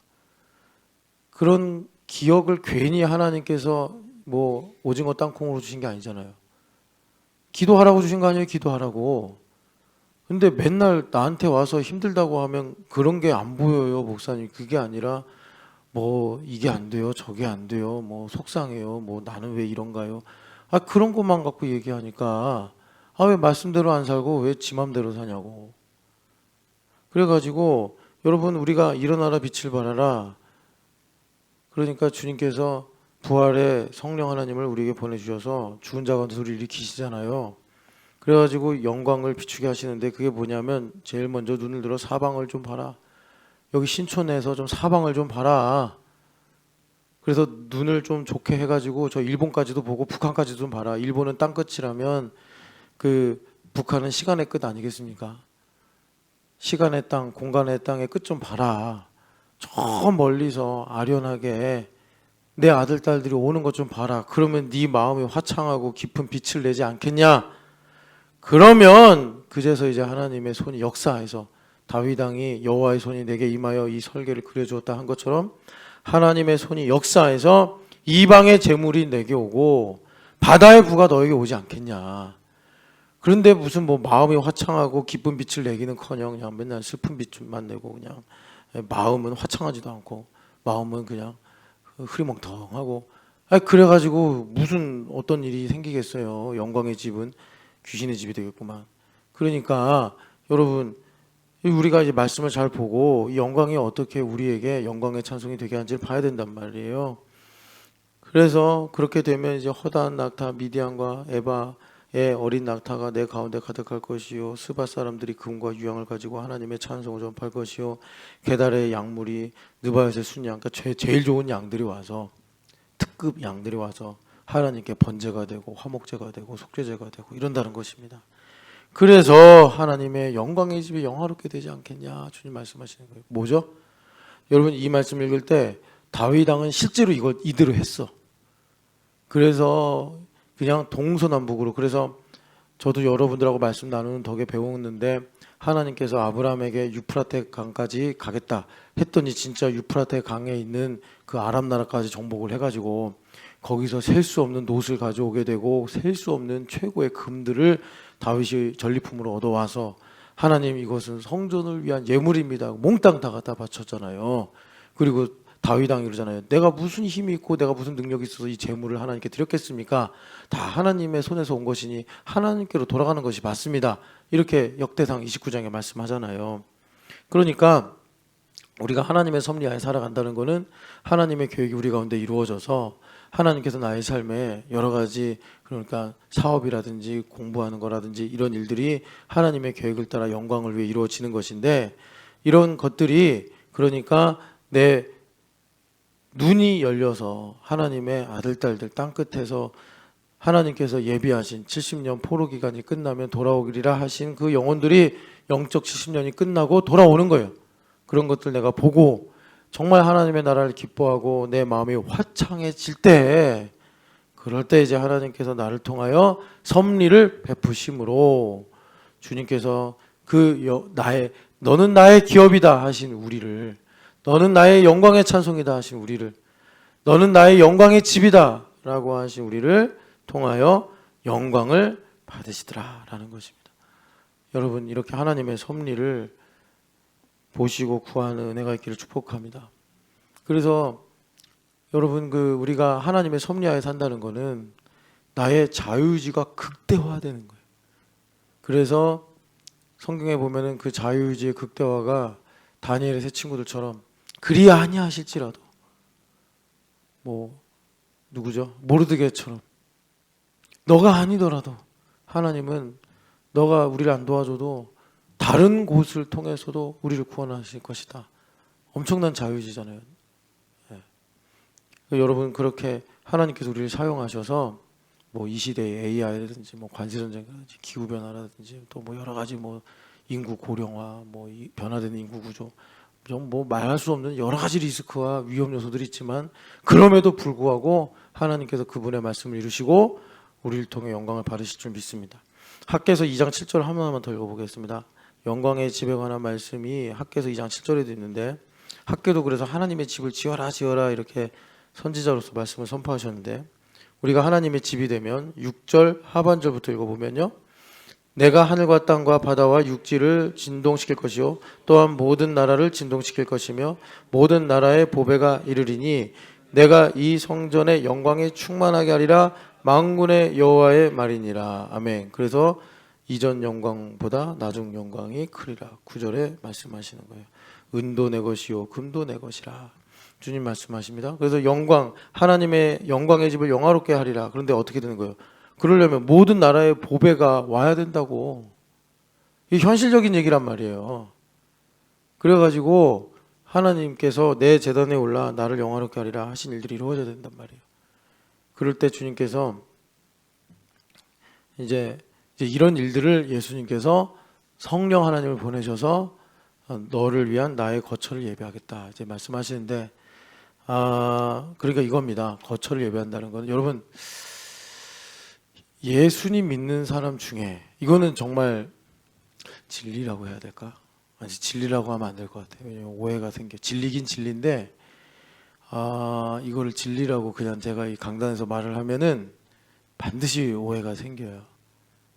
그런 기억을 괜히 하나님께서 뭐 오징어 땅콩으로 주신 게 아니잖아요. 기도하라고 주신 거 아니에요? 기도하라고. 근데 맨날 나한테 와서 힘들다고 하면 그런 게 안 보여요, 목사님. 그게 아니라 뭐 이게 안 돼요, 저게 안 돼요, 뭐 속상해요, 뭐 나는 왜 이런가요? 그런 것만 갖고 얘기하니까 왜 말씀대로 안 살고 왜 지 맘대로 사냐고. 그래가지고 여러분 우리가 일어나라 빛을 발하라. 그러니까 주님께서 부활의 성령 하나님을 우리에게 보내주셔서 죽은 자 가운데 소리를 일으키시잖아요. 그래가지고 영광을 비추게 하시는데 그게 뭐냐면 제일 먼저 눈을 들어 사방을 좀 봐라. 여기 신촌에서 좀 사방을 좀 봐라. 그래서 눈을 좀 좋게 해가지고 저 일본까지도 보고 북한까지도 좀 봐라. 일본은 땅끝이라면 그 북한은 시간의 끝 아니겠습니까? 시간의 땅, 공간의 땅의 끝 좀 봐라. 저 멀리서 아련하게 내 아들 딸들이 오는 것 좀 봐라. 그러면 네 마음이 화창하고 깊은 빛을 내지 않겠냐? 그러면 그제서 이제 하나님의 손이 역사해서 다윗 왕이 여호와의 손이 내게 임하여 이 설계를 그려주었다 한 것처럼 하나님의 손이 역사해서 이방의 재물이 내게 오고 바다의 부가 너에게 오지 않겠냐? 그런데 무슨 뭐 마음이 화창하고 기쁜 빛을 내기는커녕 그냥 맨날 슬픈 빛만 내고 그냥 마음은 화창하지도 않고 마음은 그냥 흐리멍텅하고 그래가지고 무슨 어떤 일이 생기겠어요. 영광의 집은 귀신의 집이 되겠구만. 그러니까 여러분 우리가 이제 말씀을 잘 보고 이 영광이 어떻게 우리에게 영광의 찬송이 되게 하는지를 봐야 된단 말이에요. 그래서 그렇게 되면 이제 허다한 낙타 미디안과 에바의 어린 낙타가 내 가운데 가득할 것이요 스바 사람들이 금과 유향을 가지고 하나님의 찬송을 전파할 것이요 게달의 양물이 느바요스의 순양, 그러니까 제일 좋은 양들이 와서 특급 양들이 와서 하나님께 번제가 되고 화목제가 되고 속죄제가 되고 이런다는 것입니다. 그래서 하나님의 영광의 집이 영화롭게 되지 않겠냐 주님 말씀하시는 거예요. 뭐죠? 여러분 이 말씀 읽을 때 다윗 왕은 실제로 이걸 이대로 했어. 그래서 그냥 동서남북으로, 그래서 저도 여러분들하고 말씀 나누는 덕에 배웠는데 하나님께서 아브라함에게 유프라테 강까지 가겠다 했더니 진짜 유프라테 강에 있는 그 아람 나라까지 정복을 해가지고 거기서 셀 수 없는 놋을 가져오게 되고 셀 수 없는 최고의 금들을 다윗이 전리품으로 얻어와서 하나님 이것은 성전을 위한 예물입니다. 몽땅 다 갖다 바쳤잖아요. 그리고 다윗 왕이 그러잖아요. 내가 무슨 힘이 있고 내가 무슨 능력이 있어서 이 재물을 하나님께 드렸겠습니까? 다 하나님의 손에서 온 것이니 하나님께로 돌아가는 것이 맞습니다. 이렇게 역대상 29장에 말씀하잖아요. 그러니까 우리가 하나님의 섭리하에 살아간다는 것은 하나님의 계획이 우리 가운데 이루어져서 하나님께서 나의 삶에 여러 가지, 그러니까 사업이라든지 공부하는 거라든지 이런 일들이 하나님의 계획을 따라 영광을 위해 이루어지는 것인데, 이런 것들이 그러니까 내 눈이 열려서 하나님의 아들 딸들 땅끝에서 하나님께서 예비하신 70년 포로 기간이 끝나면 돌아오리라 하신 그 영혼들이 영적 70년이 끝나고 돌아오는 거예요. 그런 것들 내가 보고 정말 하나님의 나라를 기뻐하고 내 마음이 화창해질 때, 그럴 때 이제 하나님께서 나를 통하여 섭리를 베푸심으로 주님께서 너는 나의 기업이다 하신 우리를, 너는 나의 영광의 찬송이다 하신 우리를, 너는 나의 영광의 집이다 라고 하신 우리를 통하여 영광을 받으시더라라는 것입니다. 여러분, 이렇게 하나님의 섭리를 보시고 구하는 은혜가 있기를 축복합니다. 그래서 여러분, 우리가 하나님의 섭리하에 산다는 것은 나의 자유의지가 극대화되는 거예요. 그래서 성경에 보면은 그 자유의지의 극대화가 다니엘의 세 친구들처럼 그리 아니하실지라도, 누구죠? 모르드게처럼 너가 아니더라도 하나님은 너가 우리를 안 도와줘도 다른 곳을 통해서도 우리를 구원하실 것이다. 엄청난 자유의지잖아요. 여러분, 그렇게 하나님께서 우리를 사용하셔서 이 시대의 AI라든지 관세전쟁이라든지 기후변화라든지 또 여러 가지 인구 고령화, 이 변화되는 인구 구조, 말할 수 없는 여러 가지 리스크와 위험 요소들이 있지만, 그럼에도 불구하고 하나님께서 그분의 말씀을 이루시고 우리를 통해 영광을 받으실 줄 믿습니다. 학개서 2장 7절 하나만 더 읽어보겠습니다. 영광의 집에 관한 말씀이 학개서 2장 7절에도 있는데, 학개도 그래서 하나님의 집을 지어라 지어라 이렇게 선지자로서 말씀을 선포하셨는데, 우리가 하나님의 집이 되면 6절 하반절부터 읽어보면요, 내가 하늘과 땅과 바다와 육지를 진동시킬 것이요 또한 모든 나라를 진동시킬 것이며 모든 나라의 보배가 이르리니 내가 이 성전의 영광에 충만하게 하리라. 만군의 여호와의 말이니라. 아멘. 그래서 이전 영광보다 나중 영광이 크리라. 9절에 말씀하시는 거예요. 은도 내 것이요 금도 내 것이라. 주님 말씀하십니다. 그래서 영광, 하나님의 영광의 집을 영화롭게 하리라. 그런데 어떻게 되는 거예요? 그러려면 모든 나라의 보배가 와야 된다고. 이 현실적인 얘기란 말이에요. 그래가지고 하나님께서 내 제단에 올라 나를 영화롭게 하리라 하신 일들이 이루어져야 된단 말이에요. 그럴 때 주님께서 이제 이런 일들을 예수님께서 성령 하나님을 보내셔서 너를 위한 나의 거처를 예배하겠다 이제 말씀하시는데, 그러니까 이겁니다. 거처를 예배한다는 건, 여러분, 예수님 믿는 사람 중에, 이거는 정말 진리라고 해야 될까? 아니, 진리라고 하면 안 될 것 같아요. 왜냐면 오해가 생겨. 진리긴 진리인데, 이거를 진리라고 그냥 제가 이 강단에서 말을 하면은 반드시 오해가 생겨요.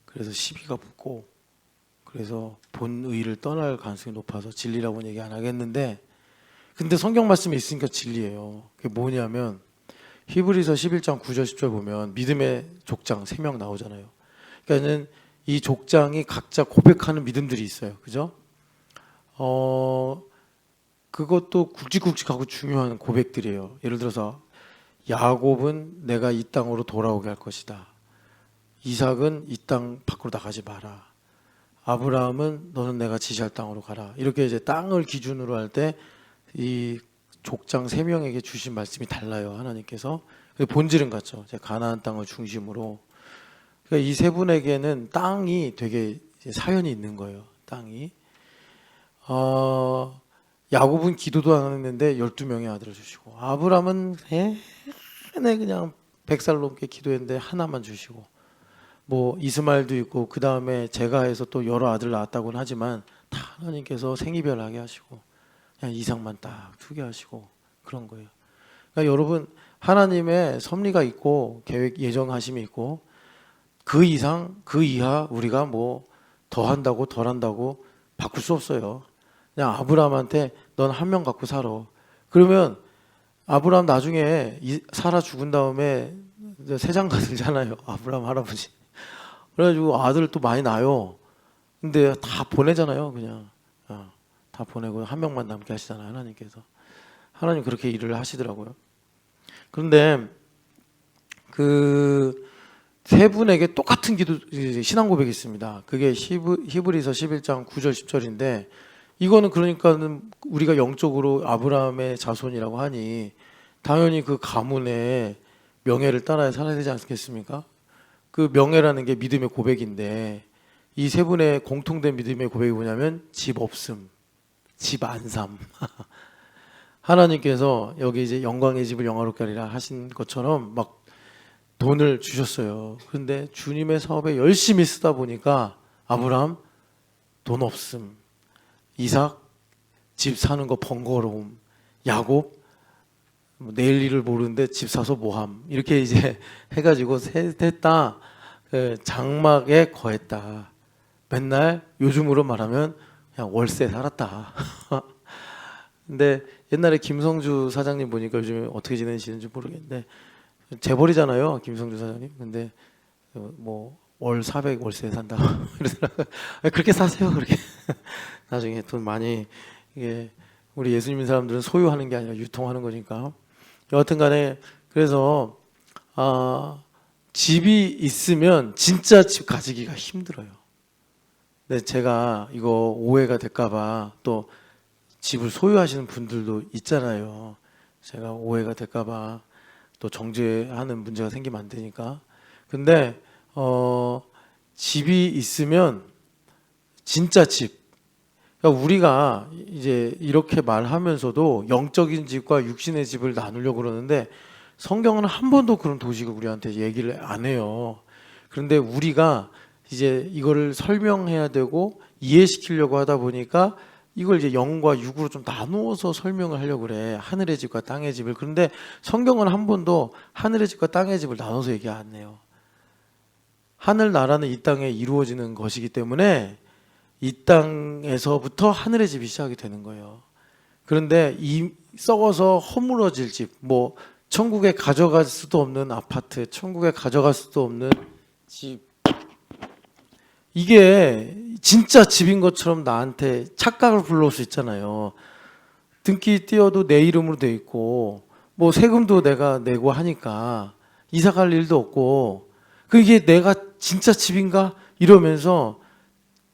그래서 시비가 붙고, 그래서 본의를 떠날 가능성이 높아서 진리라고는 얘기 안 하겠는데, 근데 성경 말씀이 있으니까 진리예요. 그게 뭐냐면 히브리서 11장 9절 10절 보면 믿음의 족장 3명 나오잖아요. 그러니까는 이 족장이 각자 고백하는 믿음들이 있어요. 그죠? 그것도 굵직굵직하고 중요한 고백들이에요. 예를 들어서 야곱은 내가 이 땅으로 돌아오게 할 것이다. 이삭은 이 땅 밖으로 나가지 마라. 아브라함은 너는 내가 지시할 땅으로 가라. 이렇게 이제 땅을 기준으로 할 때 이 족장 3명에게 주신 말씀이 달라요. 하나님께서. 본질은 같죠. 가나안 땅을 중심으로. 그러니까 이 세 분에게는 땅이 되게 사연이 있는 거예요. 땅이. 야곱은 기도도 안 했는데 12명의 아들을 주시고, 아브라함은 내내 그냥 100살 넘게 기도했는데 하나만 주시고, 이스마엘도 있고 그 다음에 제가해서 또 여러 아들 낳았다고는 하지만 다 하나님께서 생이별하게 하시고 그냥 이삭만 딱 두게 하시고 그런 거예요. 그러니까 여러분, 하나님의 섭리가 있고 계획 예정하심이 있고, 그 이상 그 이하 우리가 더 한다고 덜 한다고 바꿀 수 없어요. 그냥 아브라함한테 넌 한 명 갖고 살아. 그러면 아브라함 나중에 사라 죽은 다음에 세장가 들잖아요. 아브라함 할아버지. 그래가지고 아들을 또 많이 낳아요. 근데 다 보내잖아요. 그냥 다 보내고 한 명만 남게 하시잖아요. 하나님께서. 하나님 그렇게 일을 하시더라고요. 그런데 그 세 분에게 똑같은 기도 신앙 고백이 있습니다. 그게 히브리서 11장 9절 10절인데 이거는 그러니까는 우리가 영적으로 아브라함의 자손이라고 하니 당연히 그 가문의 명예를 따라야 살아야 되지 않겠습니까? 그 명예라는 게 믿음의 고백인데 이 세 분의 공통된 믿음의 고백이 뭐냐면 집 없음, 집 안삼. 하나님께서 여기 이제 영광의 집을 영화롭게 하리라 하신 것처럼 막 돈을 주셨어요. 그런데 주님의 사업에 열심히 쓰다 보니까 아브라함 돈 없음, 이삭 집 사는 거 번거로움, 야곱 내일 일을 모르는데 집 사서 뭐함 이렇게 이제 해가지고 셋 다 장막에 거했다. 맨날 요즘으로 말하면 그냥 월세 살았다. 근데 옛날에 김성주 사장님 보니까 요즘에 어떻게 지내시는지 모르겠는데 재벌이잖아요, 김성주 사장님. 근데 뭐 월 400 월세 산다 이러더라고요. 그렇게 사세요, 그렇게. 나중에 돈 많이 이게 우리 예수 믿는 사람들은 소유하는 게 아니라 유통하는 거니까. 여하튼간에 그래서 집이 있으면 진짜 집 가지기가 힘들어요. 근데 제가 이거 오해가 될까봐 또 집을 소유하시는 분들도 있잖아요. 제가 오해가 될까봐 또 정죄하는 문제가 생기면 안 되니까. 근데 집이 있으면 진짜 집. 그러니까 우리가 이제 이렇게 말하면서도 영적인 집과 육신의 집을 나누려고 그러는데 성경은 한 번도 그런 도식을 우리한테 얘기를 안 해요. 그런데 우리가 이제 이거를 설명해야 되고 이해시키려고 하다 보니까 이걸 이제 영과 육으로 좀 나누어서 설명을 하려고 그래. 하늘의 집과 땅의 집을. 그런데 성경은 한 번도 하늘의 집과 땅의 집을 나눠서 얘기 안 해요. 하늘 나라는 이 땅에 이루어지는 것이기 때문에 이 땅에서부터 하늘의 집이 시작이 되는 거예요. 그런데 이 썩어서 허물어질 집, 뭐 천국에 가져갈 수도 없는 아파트, 천국에 가져갈 수도 없는 집, 이게 진짜 집인 것처럼 나한테 착각을 불러올 수 있잖아요. 등기 띄어도 내 이름으로 돼 있고 뭐 세금도 내가 내고 하니까 이사 갈 일도 없고 그게 내가 진짜 집인가 이러면서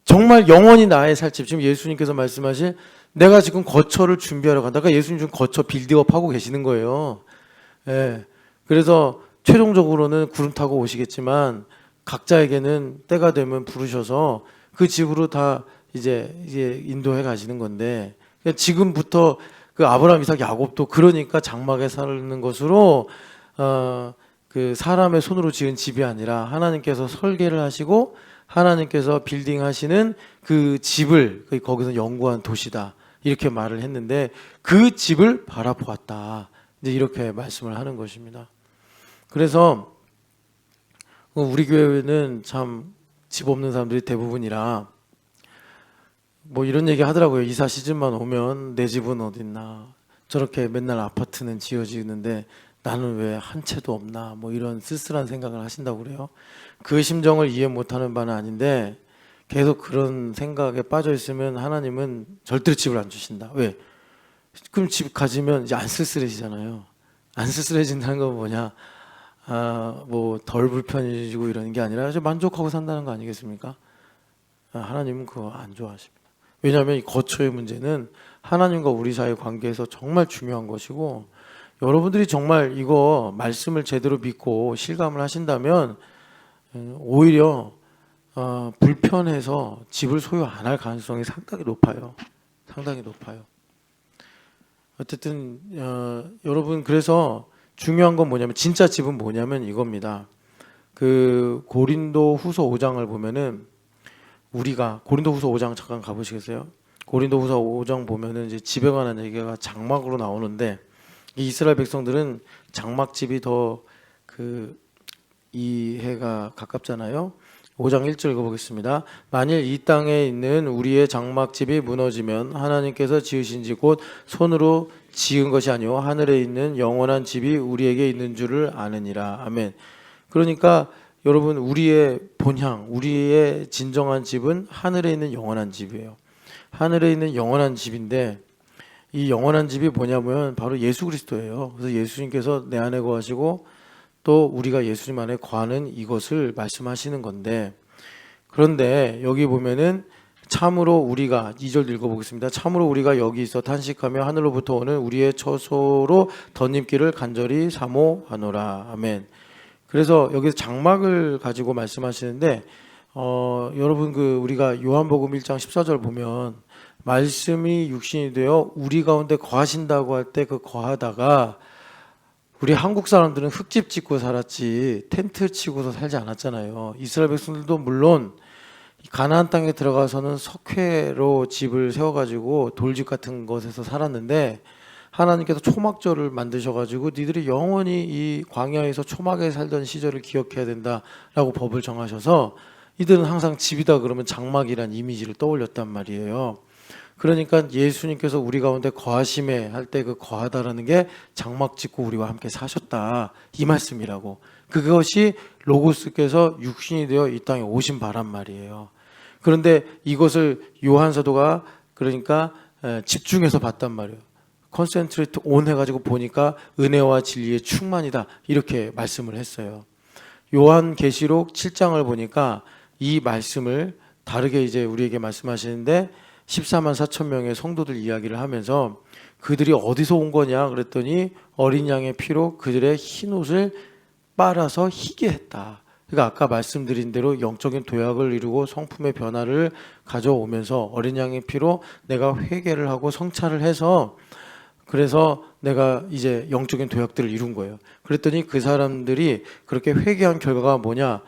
정말 영원히 나의 살 집. 지금 예수님께서 말씀하신 내가 지금 거처를 준비하러 간다. 그러니까 예수님 지금 거처 빌드업 하고 계시는 거예요. 예. 그래서 최종적으로는 구름 타고 오시겠지만 각자에게는 때가 되면 부르셔서 그 집으로 다 이제 인도해 가시는 건데 지금부터 그 아브라함, 이삭, 야곱도 그러니까 장막에 사는 것으로 그 사람의 손으로 지은 집이 아니라 하나님께서 설계를 하시고 하나님께서 빌딩하시는 그 집을 거기서 영구한 도시다 이렇게 말을 했는데 그 집을 바라보았다 이제 이렇게 말씀을 하는 것입니다. 그래서 우리 교회는 참 집 없는 사람들이 대부분이라 뭐 이런 얘기 하더라고요. 이사 시즌만 오면 내 집은 어딨나, 저렇게 맨날 아파트는 지어지는데 나는 왜 한 채도 없나, 뭐 이런 쓸쓸한 생각을 하신다고 그래요. 그 심정을 이해 못하는 바는 아닌데 계속 그런 생각에 빠져 있으면 하나님은 절대로 집을 안 주신다. 왜? 그럼 집 가지면 이제 안 쓸쓸해지잖아요. 안 쓸쓸해진다는 건 뭐냐? 뭐 덜 불편해지고 이러는 게 아니라 만족하고 산다는 거 아니겠습니까? 하나님은 그거 안 좋아하십니다. 왜냐하면 이 거처의 문제는 하나님과 우리 사이의 관계에서 정말 중요한 것이고 여러분들이 정말 이거 말씀을 제대로 믿고 실감을 하신다면 오히려 불편해서 집을 소유 안 할 가능성이 상당히 높아요. 상당히 높아요. 어쨌든 여러분 그래서 중요한 건 뭐냐면 진짜 집은 뭐냐면 이겁니다. 그 고린도후서 5장을 보면은 우리가 고린도후서 5장 잠깐 가보시겠어요? 고린도후서 5장 보면은 이제 집에 관한 얘기가 장막으로 나오는데 이 이스라엘 백성들은 장막집이 더 그 이해가 가깝잖아요. 5장 1절 읽어보겠습니다. 만일 이 땅에 있는 우리의 장막집이 무너지면 하나님께서 지으신 집 곧 손으로 지은 것이 아니오 하늘에 있는 영원한 집이 우리에게 있는 줄을 아느니라. 아멘. 그러니까 여러분 우리의 본향, 우리의 진정한 집은 하늘에 있는 영원한 집이에요. 하늘에 있는 영원한 집인데 이 영원한 집이 뭐냐면 바로 예수 그리스도예요. 그래서 예수님께서 내 안에 거하시고 또 우리가 예수님 안에 거하는 이것을 말씀하시는 건데, 그런데 여기 보면은 참으로 우리가 2절 읽어보겠습니다. 참으로 우리가 여기 있어 탄식하며 하늘로부터 오는 우리의 처소로 덧입기를 간절히 사모하노라. 아멘. 그래서 여기서 장막을 가지고 말씀하시는데 여러분 우리가 요한복음 1장 14절 보면 말씀이 육신이 되어 우리 가운데 거하신다고 할 때 그 거하다가 우리 한국 사람들은 흙집 짓고 살았지 텐트 치고서 살지 않았잖아요. 이스라엘 백성들도 물론 가나안 땅에 들어가서는 석회로 집을 세워가지고 돌집 같은 곳에서 살았는데 하나님께서 초막절을 만드셔가지고 니들이 영원히 이 광야에서 초막에 살던 시절을 기억해야 된다라고 법을 정하셔서 이들은 항상 집이다 그러면 장막이란 이미지를 떠올렸단 말이에요. 그러니까 예수님께서 우리 가운데 거하심에 할 때 그 거하다라는 게 장막 짓고 우리와 함께 사셨다 이 말씀이라고. 그것이 로고스께서 육신이 되어 이 땅에 오신 바란 말이에요. 그런데 이것을 요한 사도가 그러니까 집중해서 봤단 말이에요. 컨센트레이트 온 해가지고 보니까 은혜와 진리의 충만이다 이렇게 말씀을 했어요. 요한계시록 7장을 보니까 이 말씀을 다르게 이제 우리에게 말씀하시는데 14만 4천 명의 성도들 이야기를 하면서 그들이 어디서 온 거냐 그랬더니 어린 양의 피로 그들의 흰 옷을 빨아서 희게 했다. 그러니까 아까 말씀드린 대로 영적인 도약을 이루고 성품의 변화를 가져오면서 어린 양의 피로 내가 회개를 하고 성찰을 해서 그래서 내가 이제 영적인 도약들을 이룬 거예요. 그랬더니 그 사람들이 그렇게 회개한 결과가 뭐냐?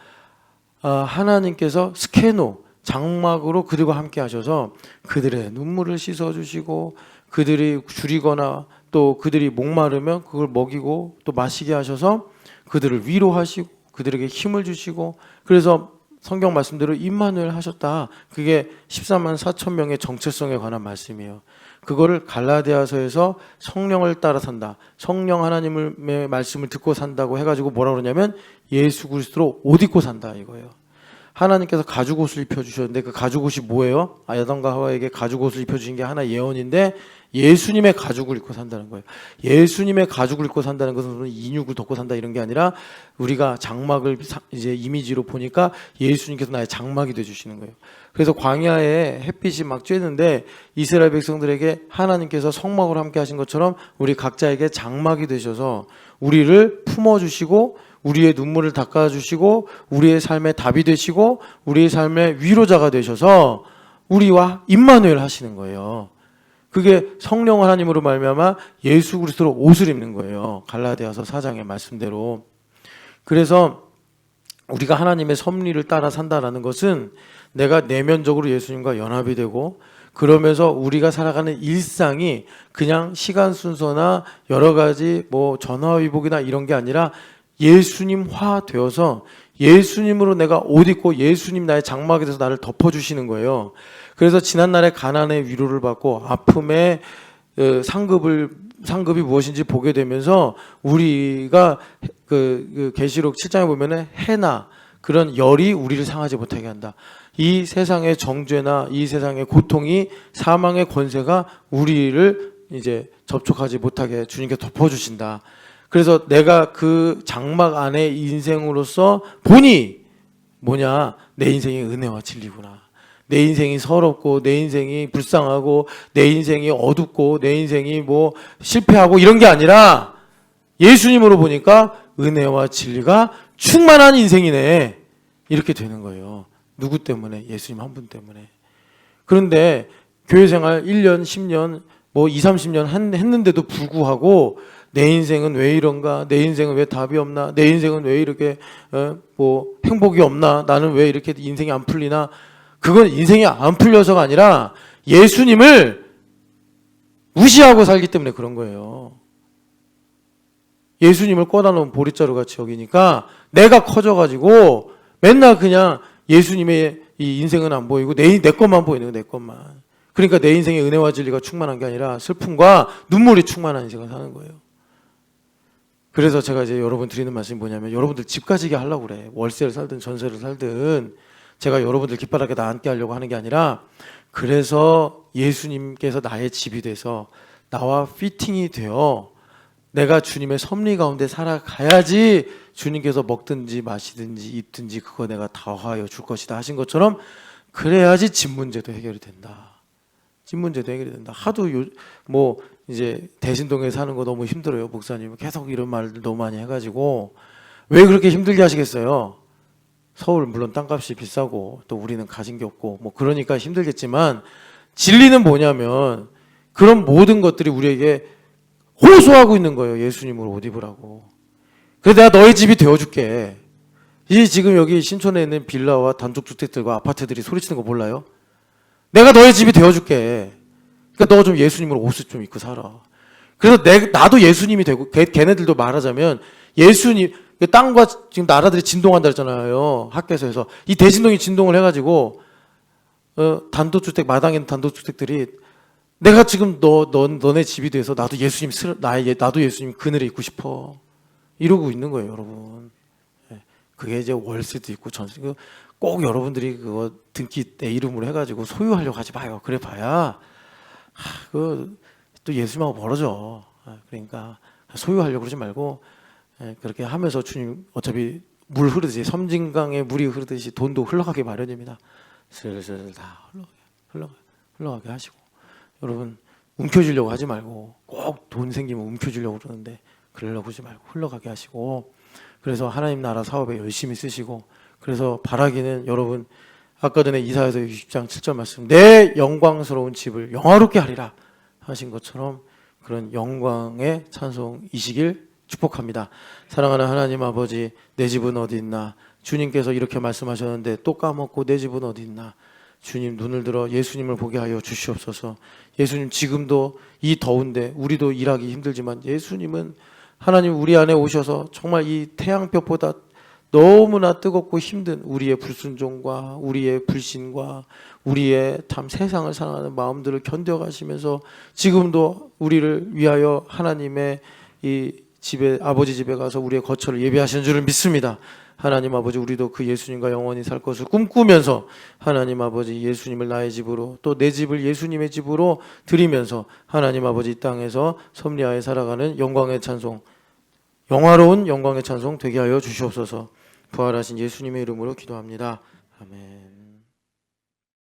하나님께서 스케노 장막으로 그들과 함께 하셔서 그들의 눈물을 씻어주시고 그들이 줄이거나 또 그들이 목마르면 그걸 먹이고 또 마시게 하셔서 그들을 위로하시고 그들에게 힘을 주시고 그래서 성경 말씀대로 임마누엘 하셨다. 그게 14만 4천 명의 정체성에 관한 말씀이에요. 그거를 갈라디아서에서 성령을 따라 산다. 성령 하나님의 말씀을 듣고 산다고 해가지고 뭐라 그러냐면 예수 그리스도로 옷 입고 산다 이거예요. 하나님께서 가죽옷을 입혀주셨는데 그 가죽옷이 뭐예요? 아담과 하와에게 가죽옷을 입혀주신 게 하나 예언인데 예수님의 가죽을 입고 산다는 거예요. 예수님의 가죽을 입고 산다는 것은 인육을 덮고 산다 이런 게 아니라 우리가 장막을 이제 이미지로 보니까 예수님께서 나의 장막이 되어주시는 거예요. 그래서 광야에 햇빛이 막 쬐는데 이스라엘 백성들에게 하나님께서 성막을 함께 하신 것처럼 우리 각자에게 장막이 되셔서 우리를 품어주시고 우리의 눈물을 닦아주시고 우리의 삶의 답이 되시고 우리의 삶의 위로자가 되셔서 우리와 임마누엘 하시는 거예요. 그게 성령 하나님으로 말미암아 예수 그리스도로 옷을 입는 거예요. 갈라디아서 4장의 말씀대로. 그래서 우리가 하나님의 섭리를 따라 산다라는 것은 내가 내면적으로 예수님과 연합이 되고 그러면서 우리가 살아가는 일상이 그냥 시간 순서나 여러 가지 뭐 전화위복이나 이런 게 아니라 예수님화 되어서 예수님으로 내가 옷 입고 예수님 나의 장막에 대해서 나를 덮어주시는 거예요. 그래서 지난날에 가난의 위로를 받고 아픔의 상급이 무엇인지 보게 되면서 우리가 그 계시록 7장에 보면은 해나 그런 열이 우리를 상하지 못하게 한다. 이 세상의 정죄나 이 세상의 고통이 사망의 권세가 우리를 이제 접촉하지 못하게 주님께 덮어주신다. 그래서 내가 그 장막 안에 인생으로서 보니 뭐냐? 내 인생이 은혜와 진리구나. 내 인생이 서럽고 내 인생이 불쌍하고 내 인생이 어둡고 내 인생이 뭐 실패하고 이런 게 아니라 예수님으로 보니까 은혜와 진리가 충만한 인생이네. 이렇게 되는 거예요. 누구 때문에? 예수님 한 분 때문에. 그런데 교회 생활 1년, 10년, 뭐 20, 30년 했는데도 불구하고 내 인생은 왜 이런가? 내 인생은 왜 답이 없나? 내 인생은 왜 이렇게 뭐 행복이 없나? 나는 왜 이렇게 인생이 안 풀리나? 그건 인생이 안 풀려서가 아니라 예수님을 무시하고 살기 때문에 그런 거예요. 예수님을 꺼다 놓은 보릿자루 같이 여기니까 내가 커져가지고 맨날 그냥 예수님의 이 인생은 안 보이고 내 것만 보이는 거야, 내 것만. 그러니까 내 인생에 은혜와 진리가 충만한 게 아니라 슬픔과 눈물이 충만한 인생을 사는 거예요. 그래서 제가 이제 여러분 드리는 말씀이 뭐냐면 여러분들 집 가지게 하려고 그래. 월세를 살든 전세를 살든 제가 여러분들 깃바닥에 앉게 하려고 하는 게 아니라 그래서 예수님께서 나의 집이 돼서 나와 피팅이 되어 내가 주님의 섭리 가운데 살아가야지 주님께서 먹든지 마시든지 입든지 그거 내가 다하여 줄 것이다 하신 것처럼 그래야지 집 문제도 해결이 된다. 집 문제도 해결이 된다. 하도 뭐 이제 대신동에 사는 거 너무 힘들어요. 목사님 계속 이런 말들 너무 많이 해가지고 왜 그렇게 힘들게 하시겠어요? 서울 물론 땅값이 비싸고 또 우리는 가진 게 없고 뭐 그러니까 힘들겠지만 진리는 뭐냐면 그런 모든 것들이 우리에게 호소하고 있는 거예요. 예수님으로 옷 입으라고. 그래서 내가 너희 집이 되어줄게. 이 지금 여기 신촌에 있는 빌라와 단독주택들과 아파트들이 소리치는 거 몰라요? 내가 너희 집이 되어줄게. 그러니까 너 좀 예수님으로 옷을 좀 입고 살아. 그래서 나도 예수님이 되고 걔네들도 말하자면 예수님 땅과 지금 나라들이 진동한다 했잖아요. 학교에서 해서 이 대진동이 진동을 해가지고 단독주택 마당에 있는 단독주택들이 내가 지금 너네 집이 돼서 나도 예수님 그늘에 있고 싶어 이러고 있는 거예요, 여러분. 그게 이제 월세도 있고 전세 꼭 여러분들이 그거 등기 내 이름으로 해가지고 소유하려고 하지 마요. 그래 봐야 또 예수님하고 멀어져. 그러니까 소유하려고 그러지 말고 그렇게 하면서 주님 어차피 물 흐르듯이 섬진강에 물이 흐르듯이 돈도 흘러가게 마련입니다. 슬슬 다 흘러가게 하시고 여러분 움켜쥐려고 하지 말고 꼭 돈 생기면 움켜쥐려고 그러는데 그러려고 하지 말고 흘러가게 하시고 그래서 하나님 나라 사업에 열심히 쓰시고 그래서 바라기는 여러분 아까 전에 이사야서 60장 7절 말씀 내 영광스러운 집을 영화롭게 하리라 하신 것처럼 그런 영광의 찬송이시길 축복합니다. 사랑하는 하나님 아버지 내 집은 어디 있나 주님께서 이렇게 말씀하셨는데 또 까먹고 내 집은 어디 있나 주님 눈을 들어 예수님을 보게 하여 주시옵소서. 예수님 지금도 이 더운데 우리도 일하기 힘들지만 예수님은 하나님 우리 안에 오셔서 정말 이 태양볕보다 너무나 뜨겁고 힘든 우리의 불순종과 우리의 불신과 우리의 참 세상을 사랑하는 마음들을 견뎌가시면서 지금도 우리를 위하여 하나님의 이 집에 아버지 집에 가서 우리의 거처를 예비하시는 줄을 믿습니다. 하나님 아버지 우리도 그 예수님과 영원히 살 것을 꿈꾸면서 하나님 아버지 예수님을 나의 집으로 또 내 집을 예수님의 집으로 드리면서 하나님 아버지 이 땅에서 섭리하에 살아가는 영광의 찬송 영화로운 영광의 찬송 되게 하여 주시옵소서. 부활하신 예수님의 이름으로 기도합니다. 아멘.